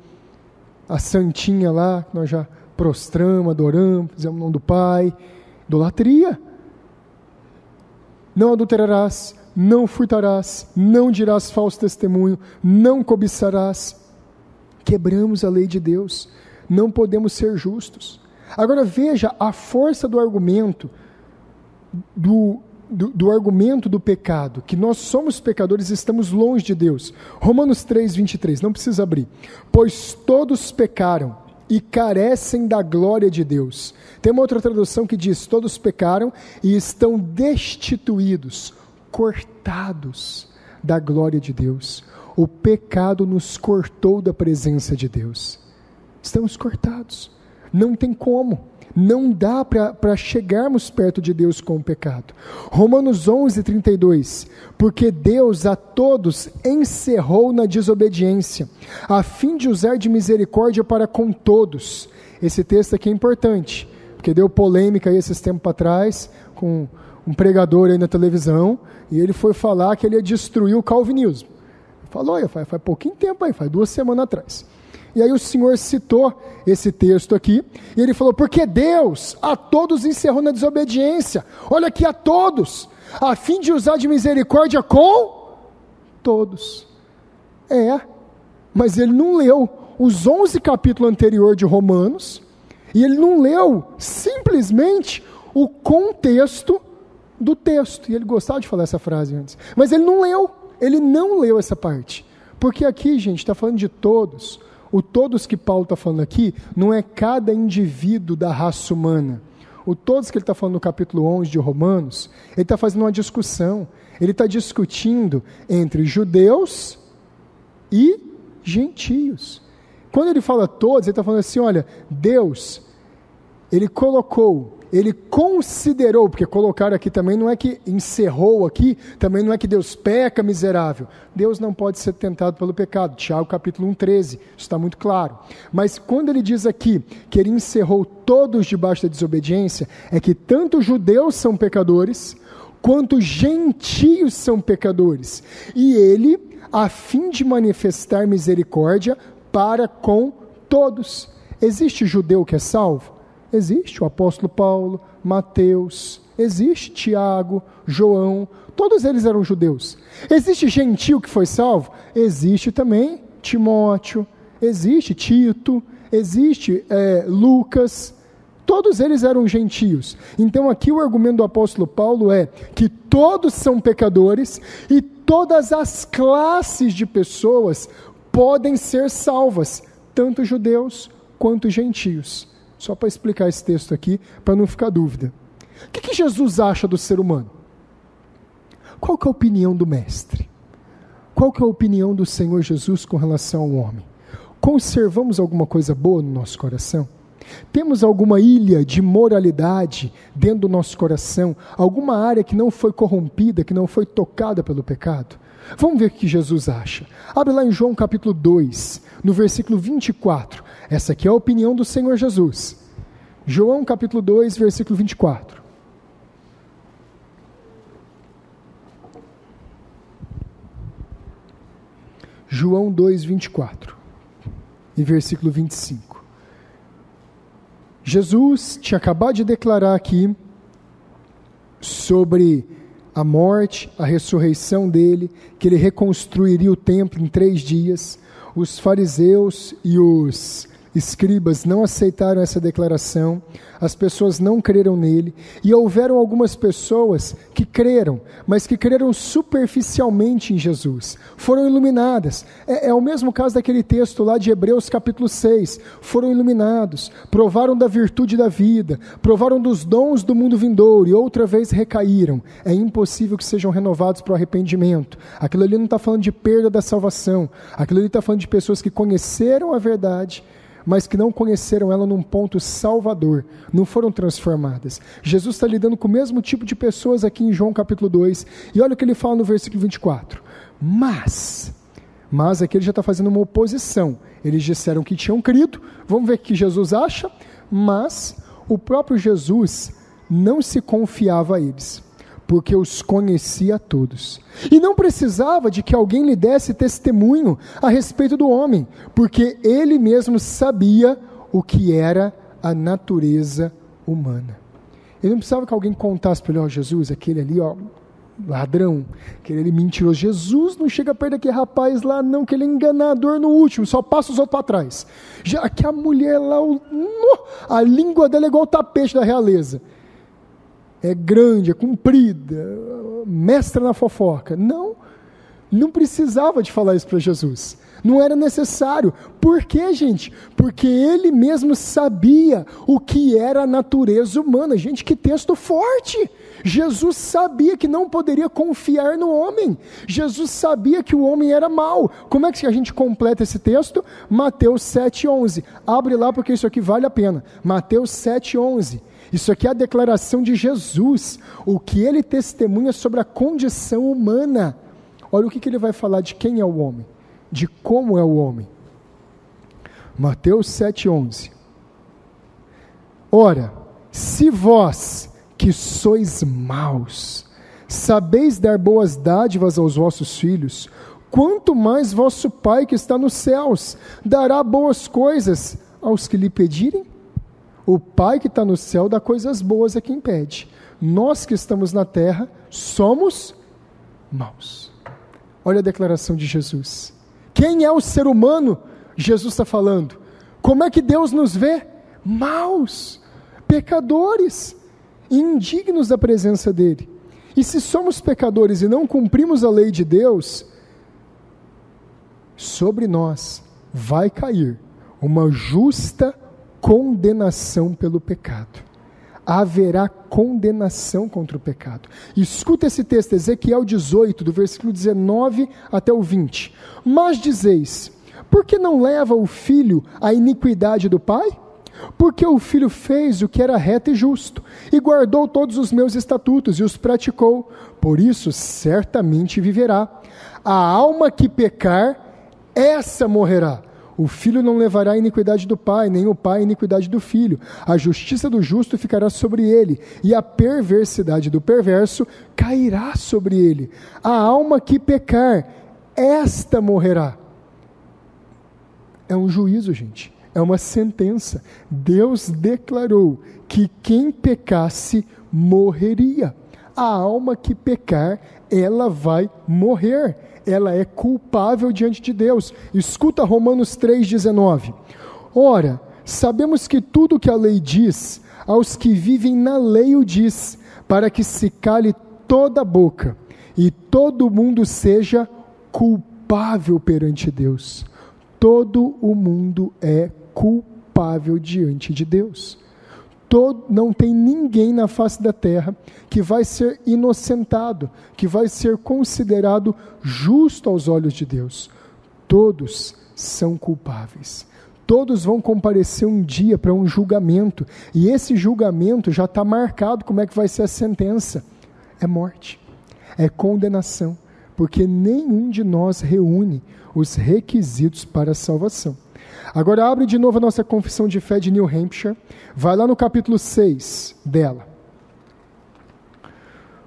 A santinha lá, nós já prostramos, adoramos, fizemos o nome do Pai. Idolatria. Não adulterarás, não furtarás, não dirás falso testemunho, não cobiçarás. Quebramos a lei de Deus. Não podemos ser justos. Agora veja a força do argumento, do argumento do pecado, que nós somos pecadores e estamos longe de Deus. Romanos 3:23, não precisa abrir. Pois todos pecaram e carecem da glória de Deus. Tem uma outra tradução que diz: todos pecaram e estão destituídos, cortados da glória de Deus. O pecado nos cortou da presença de Deus. Estamos cortados. Não tem como. Não dá para chegarmos perto de Deus com o pecado. Romanos 11:32. Porque Deus a todos encerrou na desobediência, a fim de usar de misericórdia para com todos. Esse texto aqui é importante, porque deu polêmica aí esses tempos para trás, com um pregador aí na televisão, e ele foi falar que ele ia destruir o calvinismo. Falou, faz pouquinho tempo aí, faz 2 semanas atrás. E aí o Senhor citou esse texto aqui, e ele falou: porque Deus a todos encerrou na desobediência, olha aqui, a todos, a fim de usar de misericórdia com todos. Mas ele não leu os 11 capítulos anteriores de Romanos, e ele não leu simplesmente o contexto do texto, e ele gostava de falar essa frase antes, mas ele não leu essa parte, porque aqui, gente, está falando de todos. O todos que Paulo está falando aqui não é cada indivíduo da raça humana. O todos que ele está falando no capítulo 11 de Romanos, ele está fazendo uma discussão. Ele está discutindo entre judeus e gentios. Quando ele fala todos, ele está falando assim: olha, Deus, ele colocou, ele considerou, porque colocar aqui também não é que encerrou aqui, também não é que Deus peca miserável. Deus não pode ser tentado pelo pecado. Tiago capítulo 1:13, isso está muito claro. Mas quando ele diz aqui que ele encerrou todos debaixo da desobediência, é que tanto judeus são pecadores, quanto gentios são pecadores. E ele, a fim de manifestar misericórdia para com todos. Existe judeu que é salvo? Existe o apóstolo Paulo, Mateus, existe Tiago, João, todos eles eram judeus. Existe gentio que foi salvo? Existe também Timóteo, existe Tito, existe Lucas, todos eles eram gentios. Então aqui o argumento do apóstolo Paulo é que todos são pecadores e todas as classes de pessoas podem ser salvas, tanto judeus quanto gentios. Só para explicar esse texto aqui, para não ficar dúvida. O que Jesus acha do ser humano? Qual que é a opinião do Mestre? Qual que é a opinião do Senhor Jesus com relação ao homem? Conservamos alguma coisa boa no nosso coração? Temos alguma ilha de moralidade dentro do nosso coração? Alguma área que não foi corrompida, que não foi tocada pelo pecado? Vamos ver o que Jesus acha. Abre lá em João capítulo 2, no versículo 24. Essa aqui é a opinião do Senhor Jesus. João capítulo 2, versículo 24. João 2, 24 e versículo 25. Jesus tinha acabado de declarar aqui sobre a morte, a ressurreição dele, que ele reconstruiria o templo em 3 dias. Os fariseus e os escribas não aceitaram essa declaração, as pessoas não creram nele, e houveram algumas pessoas que creram, mas que creram superficialmente em Jesus, foram iluminadas. É o mesmo caso daquele texto lá de Hebreus capítulo 6, foram iluminados, provaram da virtude da vida, provaram dos dons do mundo vindouro, e outra vez recaíram. É impossível que sejam renovados para o arrependimento. Aquilo ali não está falando de perda da salvação, aquilo ali está falando de pessoas que conheceram a verdade, mas que não conheceram ela num ponto salvador, não foram transformadas. Jesus está lidando com o mesmo tipo de pessoas aqui em João capítulo 2, e olha o que ele fala no versículo 24, mas aqui ele já está fazendo uma oposição. Eles disseram que tinham crido, vamos ver o que Jesus acha, mas o próprio Jesus não se confiava a eles, porque os conhecia a todos, e não precisava de que alguém lhe desse testemunho a respeito do homem, porque ele mesmo sabia o que era a natureza humana. Ele não precisava que alguém contasse para ele: ó, Jesus, aquele ali, ó, ladrão, aquele ali mentiroso. Jesus não chega perto daquele rapaz lá não, que ele é enganador no último, só passa os outros para trás. Já que a mulher lá, a língua dela é igual o tapete da realeza, é grande, é comprida, mestra na fofoca. Não precisava de falar isso para Jesus, não era necessário. Por quê, gente? Porque ele mesmo sabia o que era a natureza humana. Gente, que texto forte! Jesus sabia que não poderia confiar no homem, Jesus sabia que o homem era mau. Como é que a gente completa esse texto? Mateus 7,11, abre lá porque isso aqui vale a pena. Mateus 7,11, isso aqui é a declaração de Jesus, o que ele testemunha sobre a condição humana. Olha o que ele vai falar de quem é o homem, de como é o homem. Mateus 7,11. Ora, se vós que sois maus, sabeis dar boas dádivas aos vossos filhos, quanto mais vosso Pai que está nos céus dará boas coisas aos que lhe pedirem? O Pai que está no céu dá coisas boas a quem pede. Nós que estamos na terra somos maus. Olha a declaração de Jesus. Quem é o ser humano? Jesus está falando. Como é que Deus nos vê? Maus, pecadores, indignos da presença dele. E se somos pecadores e não cumprimos a lei de Deus, sobre nós vai cair uma justa condenação pelo pecado. Haverá condenação contra o pecado. Escuta esse texto, Ezequiel 18, do versículo 19 até o 20. Mas dizeis, por que não leva o filho a iniquidade do pai? Porque o filho fez o que era reto e justo, e guardou todos os meus estatutos e os praticou, por isso certamente viverá. A alma que pecar, essa morrerá. O filho não levará a iniquidade do pai, nem o pai a iniquidade do filho. A justiça do justo ficará sobre ele, e a perversidade do perverso cairá sobre ele. A alma que pecar, esta morrerá. É um juízo, gente. É uma sentença. Deus declarou que quem pecasse morreria. A alma que pecar, ela vai morrer. Ela é culpável diante de Deus. Escuta Romanos 3,19. Ora, sabemos que tudo que a lei diz, aos que vivem na lei o diz, para que se cale toda a boca, e todo mundo seja culpável perante Deus. Todo o mundo é culpável diante de Deus. Não tem ninguém na face da terra que vai ser inocentado, que vai ser considerado justo aos olhos de Deus. Todos são culpáveis. Todos vão comparecer um dia para um julgamento, e esse julgamento já está marcado como é que vai ser a sentença. É morte, é condenação, porque nenhum de nós reúne os requisitos para a salvação. Agora abre de novo a nossa confissão de fé de New Hampshire, vai lá no capítulo 6 dela.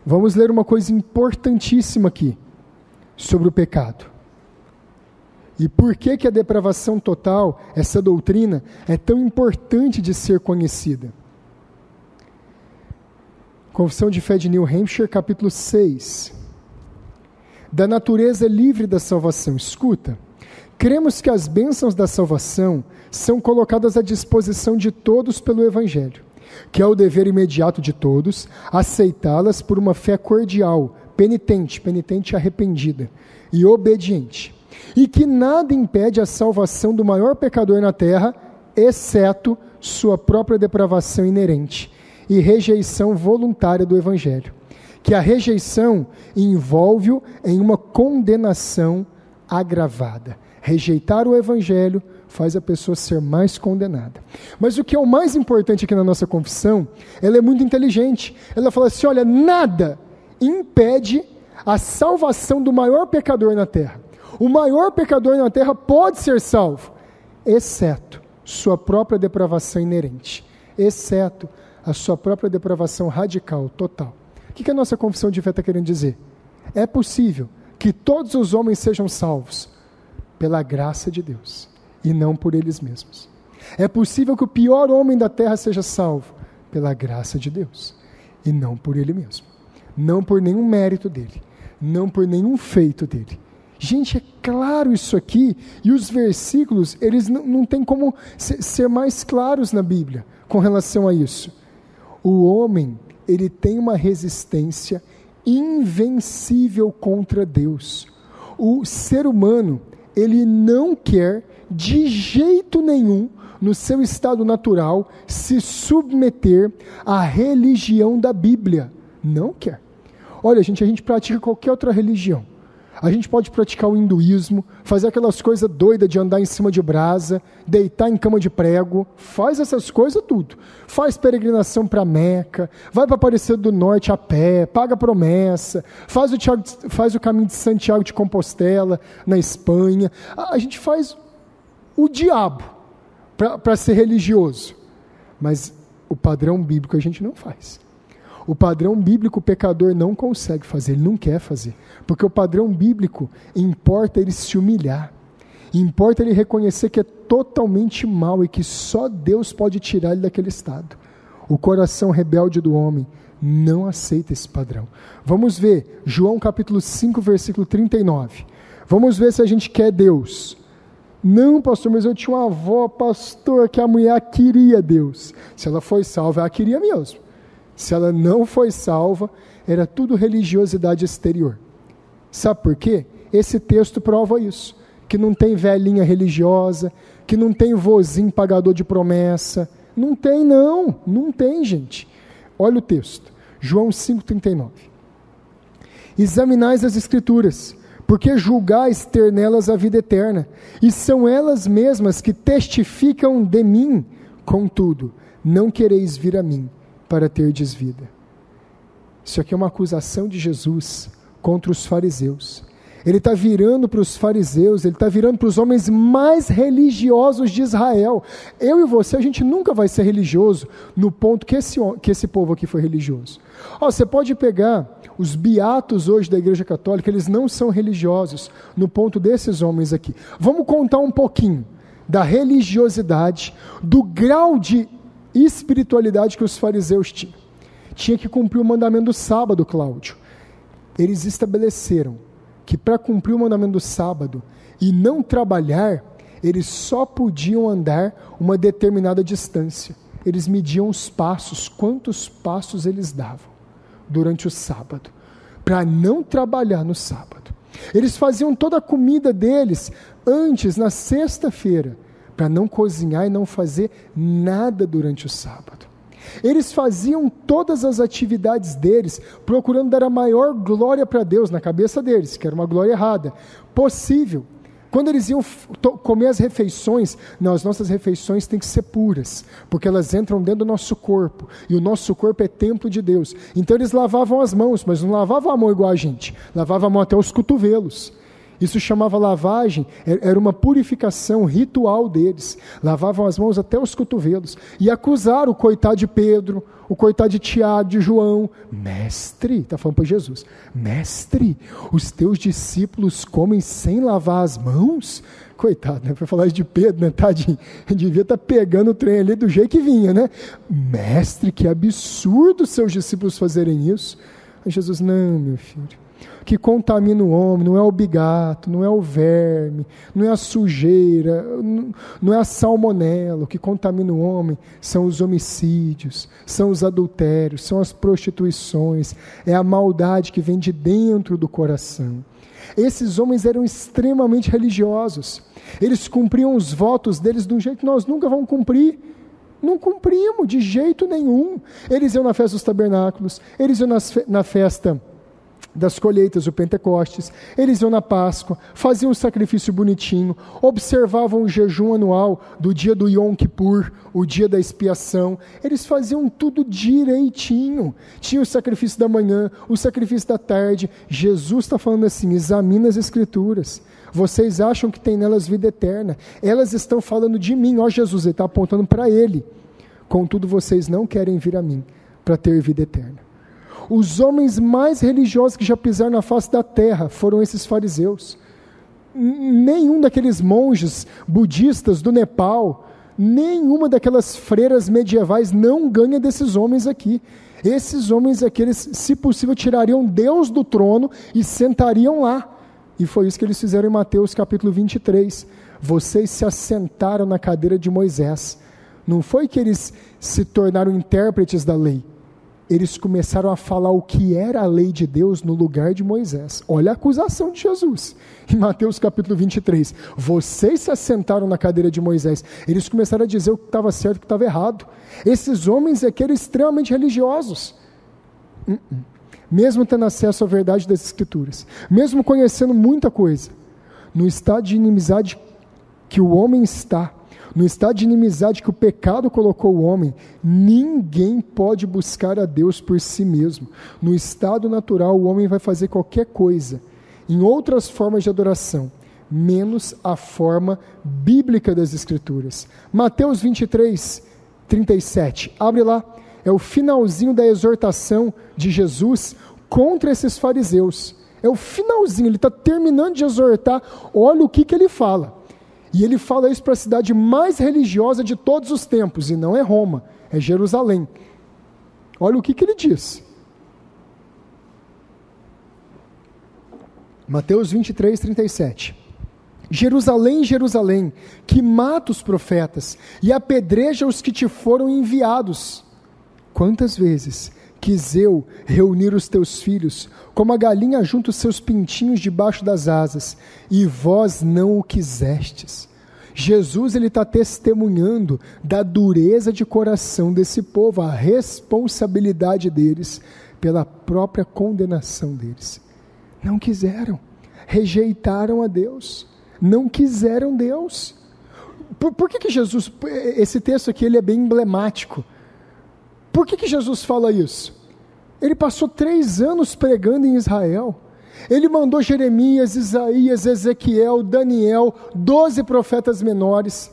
Vamos ler uma coisa importantíssima aqui, sobre o pecado. E por que a depravação total, essa doutrina, é tão importante de ser conhecida? Confissão de fé de New Hampshire, capítulo 6. Da natureza livre da salvação. Escuta. Cremos que as bênçãos da salvação são colocadas à disposição de todos pelo Evangelho, que é o dever imediato de todos aceitá-las por uma fé cordial, penitente arrependida e obediente, e que nada impede a salvação do maior pecador na terra, exceto sua própria depravação inerente e rejeição voluntária do Evangelho, que a rejeição envolve-o em uma condenação agravada. Rejeitar o Evangelho faz a pessoa ser mais condenada. Mas o que é o mais importante aqui na nossa confissão, ela é muito inteligente. Ela fala assim, olha, nada impede a salvação do maior pecador na terra. O maior pecador na terra pode ser salvo, exceto sua própria depravação inerente, exceto a sua própria depravação radical, total. O que a nossa confissão de fé está querendo dizer? É possível que todos os homens sejam salvos pela graça de Deus e não por eles mesmos. É possível que o pior homem da terra seja salvo pela graça de Deus e não por ele mesmo, não por nenhum mérito dele, não por nenhum feito dele. Gente, é claro isso aqui, e os versículos, eles não têm como ser mais claros na Bíblia com relação a isso. O homem, ele tem uma resistência invencível contra Deus. O ser humano, ele não quer, de jeito nenhum, no seu estado natural, se submeter à religião da Bíblia. Não quer. Olha, gente, a gente pratica qualquer outra religião. A gente pode praticar o hinduísmo, fazer aquelas coisas doidas de andar em cima de brasa, deitar em cama de prego, faz essas coisas tudo. Faz peregrinação para Meca, vai para Aparecida do Norte a pé, paga promessa, faz o caminho de Santiago de Compostela, na Espanha. A gente faz o diabo para ser religioso, mas o padrão bíblico a gente não faz. O padrão bíblico o pecador não consegue fazer, ele não quer fazer. Porque o padrão bíblico importa ele se humilhar, importa ele reconhecer que é totalmente mal e que só Deus pode tirar ele daquele estado. O coração rebelde do homem não aceita esse padrão. Vamos ver João capítulo 5, versículo 39. Vamos ver se a gente quer Deus. Não, pastor, mas eu tinha uma avó, pastor, que a mulher queria Deus. Se ela foi salva, ela queria mesmo. Se ela não foi salva, era tudo religiosidade exterior. Sabe por quê? Esse texto prova isso. Que não tem velhinha religiosa, que não tem vozinho pagador de promessa. Não tem, gente. Olha o texto, João 5,39. Examinais as Escrituras, porque julgais ter nelas a vida eterna, e são elas mesmas que testificam de mim. Contudo, não quereis vir a mim, para terdes vida. Isso aqui é uma acusação de Jesus contra os fariseus. Ele está virando para os fariseus, ele está virando para os homens mais religiosos de Israel. Eu e você, a gente nunca vai ser religioso no ponto que esse povo aqui foi religioso. Você pode pegar os beatos hoje da Igreja Católica, eles não são religiosos no ponto desses homens aqui. Vamos contar um pouquinho da religiosidade, do grau de espiritualidade que os fariseus tinham. Tinha que cumprir o mandamento do sábado, Cláudio. Eles estabeleceram que para cumprir o mandamento do sábado e não trabalhar, eles só podiam andar uma determinada distância. Eles mediam os passos, quantos passos eles davam durante o sábado. para não trabalhar no sábado. Eles faziam toda a comida deles antes, na sexta-feira, para não cozinhar e não fazer nada durante o sábado. Eles faziam todas as atividades deles, procurando dar a maior glória para Deus na cabeça deles, que era uma glória errada, possível. Quando eles iam comer as refeições, não, as nossas refeições têm que ser puras, porque elas entram dentro do nosso corpo, e o nosso corpo é templo de Deus. Então eles lavavam as mãos, mas não lavavam a mão igual a gente, lavavam a mão até os cotovelos. Isso chamava lavagem, era uma purificação ritual deles. Lavavam as mãos até os cotovelos. E acusaram o coitado de Pedro, o coitado de Tiago, de João. Mestre, está falando para Jesus, mestre, os teus discípulos comem sem lavar as mãos? Coitado, né? Para falar isso de Pedro, né? Tadinho, devia estar pegando o trem ali do jeito que vinha, né? Mestre, que absurdo seus discípulos fazerem isso. Aí Jesus, não, meu filho. O que contamina o homem não é o bigato, não é o verme, não é a sujeira, não é a salmonela. O que contamina o homem são os homicídios, são os adultérios, são as prostituições, é a maldade que vem de dentro do coração. Esses homens eram extremamente religiosos. Eles cumpriam os votos deles de um jeito que nós nunca vamos cumprir. Não cumprimos de jeito nenhum. Eles iam na festa dos tabernáculos, eles iam na festa das colheitas, o Pentecostes, eles iam na Páscoa, faziam um sacrifício bonitinho, observavam o jejum anual do dia do Yom Kippur, o dia da expiação, eles faziam tudo direitinho, tinha o sacrifício da manhã, o sacrifício da tarde. Jesus está falando assim, examina as Escrituras, vocês acham que tem nelas vida eterna, elas estão falando de mim, ó Jesus, ele está apontando para ele, contudo vocês não querem vir a mim, para ter vida eterna. Os homens mais religiosos que já pisaram na face da terra foram esses fariseus. Nenhum daqueles monges budistas do Nepal, nenhuma daquelas freiras medievais não ganha desses homens aqui. Esses homens aqui, eles, se possível, tirariam Deus do trono e sentariam lá. E foi isso que eles fizeram em Mateus capítulo 23. Vocês se assentaram na cadeira de Moisés. Não foi que eles se tornaram intérpretes da lei. Eles começaram a falar o que era a lei de Deus no lugar de Moisés. Olha a acusação de Jesus, em Mateus capítulo 23. Vocês se assentaram na cadeira de Moisés. Eles começaram a dizer o que estava certo e o que estava errado. Esses homens aqui eram extremamente religiosos. Mesmo tendo acesso à verdade das Escrituras, mesmo conhecendo muita coisa, no estado de inimizade que o homem está, no estado de inimizade que o pecado colocou o homem, ninguém pode buscar a Deus por si mesmo. No estado natural, o homem vai fazer qualquer coisa, em outras formas de adoração, menos a forma bíblica das Escrituras. Mateus 23, 37, abre lá, é o finalzinho da exortação de Jesus contra esses fariseus. É o finalzinho, ele está terminando de exortar, olha o que ele fala. E ele fala isso para a cidade mais religiosa de todos os tempos, e não é Roma, é Jerusalém. Olha o que ele diz. Mateus 23, 37. Jerusalém, Jerusalém, que mata os profetas e apedreja os que te foram enviados. Quantas vezes quis eu reunir os teus filhos, como a galinha junta os seus pintinhos debaixo das asas, e vós não o quisestes. Jesus, ele está testemunhando da dureza de coração desse povo, a responsabilidade deles pela própria condenação deles. Não quiseram, rejeitaram a Deus, não quiseram Deus. Por que Jesus, esse texto aqui ele é bem emblemático? Por que Jesus fala isso? Ele passou 3 anos pregando em Israel. Ele mandou Jeremias, Isaías, Ezequiel, Daniel, 12 profetas menores.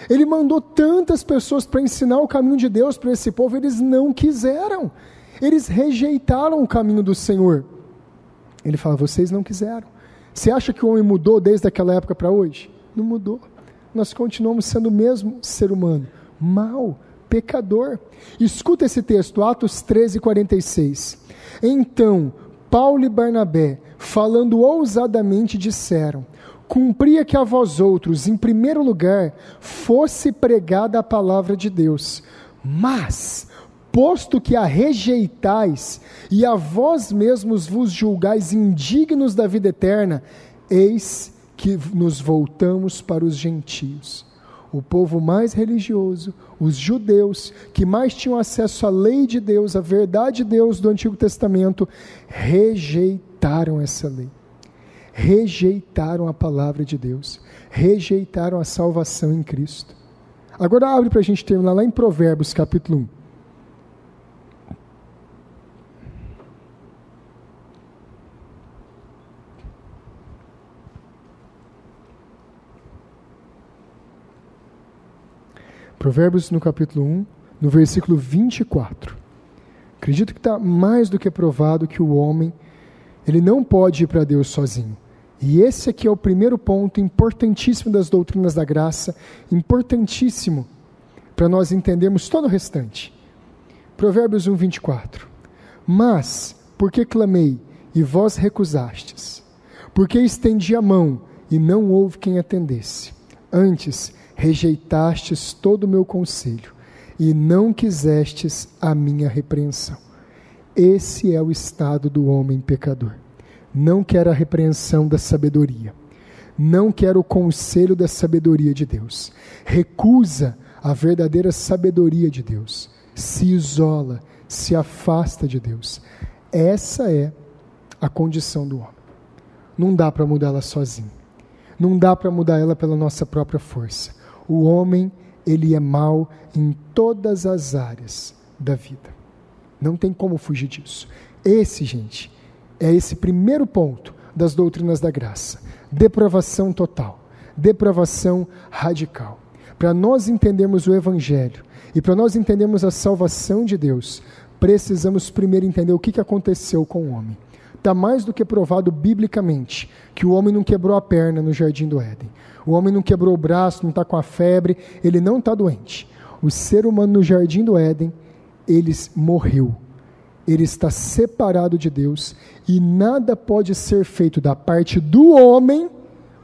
Ele mandou tantas pessoas para ensinar o caminho de Deus para esse povo. Eles não quiseram. Eles rejeitaram o caminho do Senhor. Ele fala, vocês não quiseram. Você acha que o homem mudou desde aquela época para hoje? Não mudou. Nós continuamos sendo o mesmo ser humano. Mau, pecador. Escuta esse texto, Atos 13, 46. Então, Paulo e Barnabé, falando ousadamente, disseram, cumpria que a vós outros, em primeiro lugar, fosse pregada a palavra de Deus, mas posto que a rejeitais e a vós mesmos vos julgais indignos da vida eterna, eis que nos voltamos para os gentios. O povo mais religioso, os judeus, que mais tinham acesso à lei de Deus, à verdade de Deus do Antigo Testamento, rejeitaram essa lei. Rejeitaram a palavra de Deus. Rejeitaram a salvação em Cristo. Agora abre para a gente terminar lá em Provérbios capítulo 1. Provérbios no capítulo 1, no versículo 24. Acredito que está mais do que provado que o homem, ele não pode ir para Deus sozinho. E esse aqui é o primeiro ponto importantíssimo das doutrinas da graça, importantíssimo para nós entendermos todo o restante. Provérbios 1, 24. Mas, porque clamei e vós recusastes? Porque estendi a mão e não houve quem atendesse? Antes, rejeitastes todo o meu conselho e não quisestes a minha repreensão. Esse é o estado do homem pecador. Não quer a repreensão da sabedoria. Não quer o conselho da sabedoria de Deus. Recusa a verdadeira sabedoria de Deus. Se isola, se afasta de Deus. Essa é a condição do homem. Não dá para mudar ela sozinho. Não dá para mudar ela pela nossa própria força. O homem, ele é mau em todas as áreas da vida. Não tem como fugir disso. Esse, gente, é esse primeiro ponto das doutrinas da graça. Depravação total. Depravação radical. Para nós entendermos o Evangelho e para nós entendermos a salvação de Deus, precisamos primeiro entender o que aconteceu com o homem. Está mais do que provado biblicamente que o homem não quebrou a perna no jardim do Éden. O homem não quebrou o braço, não está com a febre, ele não está doente. O ser humano no jardim do Éden, ele morreu. Ele está separado de Deus e nada pode ser feito da parte do homem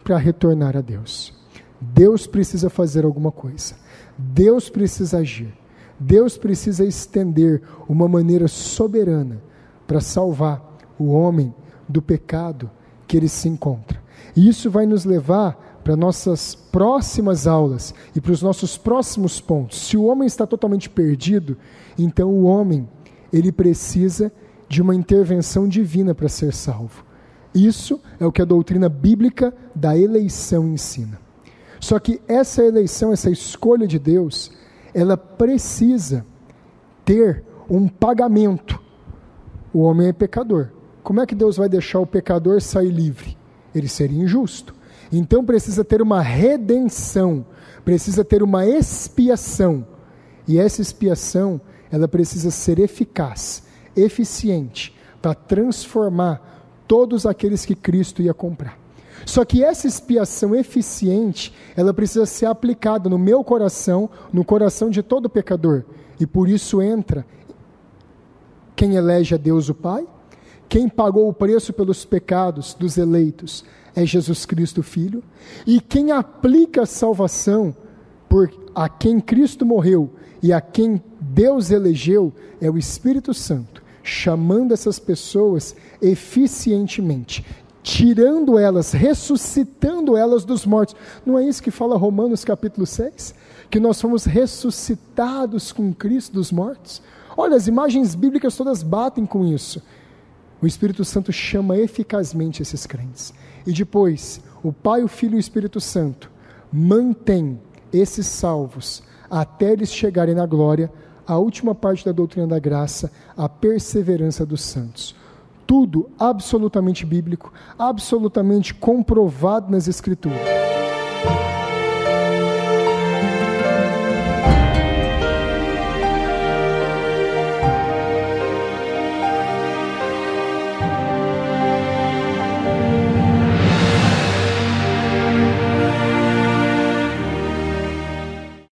para retornar a Deus. Deus precisa fazer alguma coisa. Deus precisa agir. Deus precisa estender uma maneira soberana para salvar o homem do pecado que ele se encontra. E isso vai nos levar para nossas próximas aulas e para os nossos próximos pontos. Se o homem está totalmente perdido, então o homem, ele precisa de uma intervenção divina para ser salvo. Isso é o que a doutrina bíblica da eleição ensina. Só que essa eleição, essa escolha de Deus, ela precisa ter um pagamento. O homem é pecador. Como é que Deus vai deixar o pecador sair livre? Ele seria injusto. Então precisa ter uma redenção, precisa ter uma expiação. E essa expiação, ela precisa ser eficaz, eficiente, para transformar todos aqueles que Cristo ia comprar. Só que essa expiação eficiente, ela precisa ser aplicada no meu coração, no coração de todo pecador. E por isso entra quem elege a Deus o Pai, quem pagou o preço pelos pecados dos eleitos é Jesus Cristo Filho, e quem aplica a salvação por a quem Cristo morreu e a quem Deus elegeu é o Espírito Santo, chamando essas pessoas eficientemente, tirando elas, ressuscitando elas dos mortos. Não é isso que fala Romanos capítulo 6? Que nós fomos ressuscitados com Cristo dos mortos? Olha, as imagens bíblicas todas batem com isso. O Espírito Santo chama eficazmente esses crentes. E depois, o Pai, o Filho e o Espírito Santo mantém esses salvos até eles chegarem na glória, a última parte da doutrina da graça, a perseverança dos santos. Tudo absolutamente bíblico, absolutamente comprovado nas Escrituras.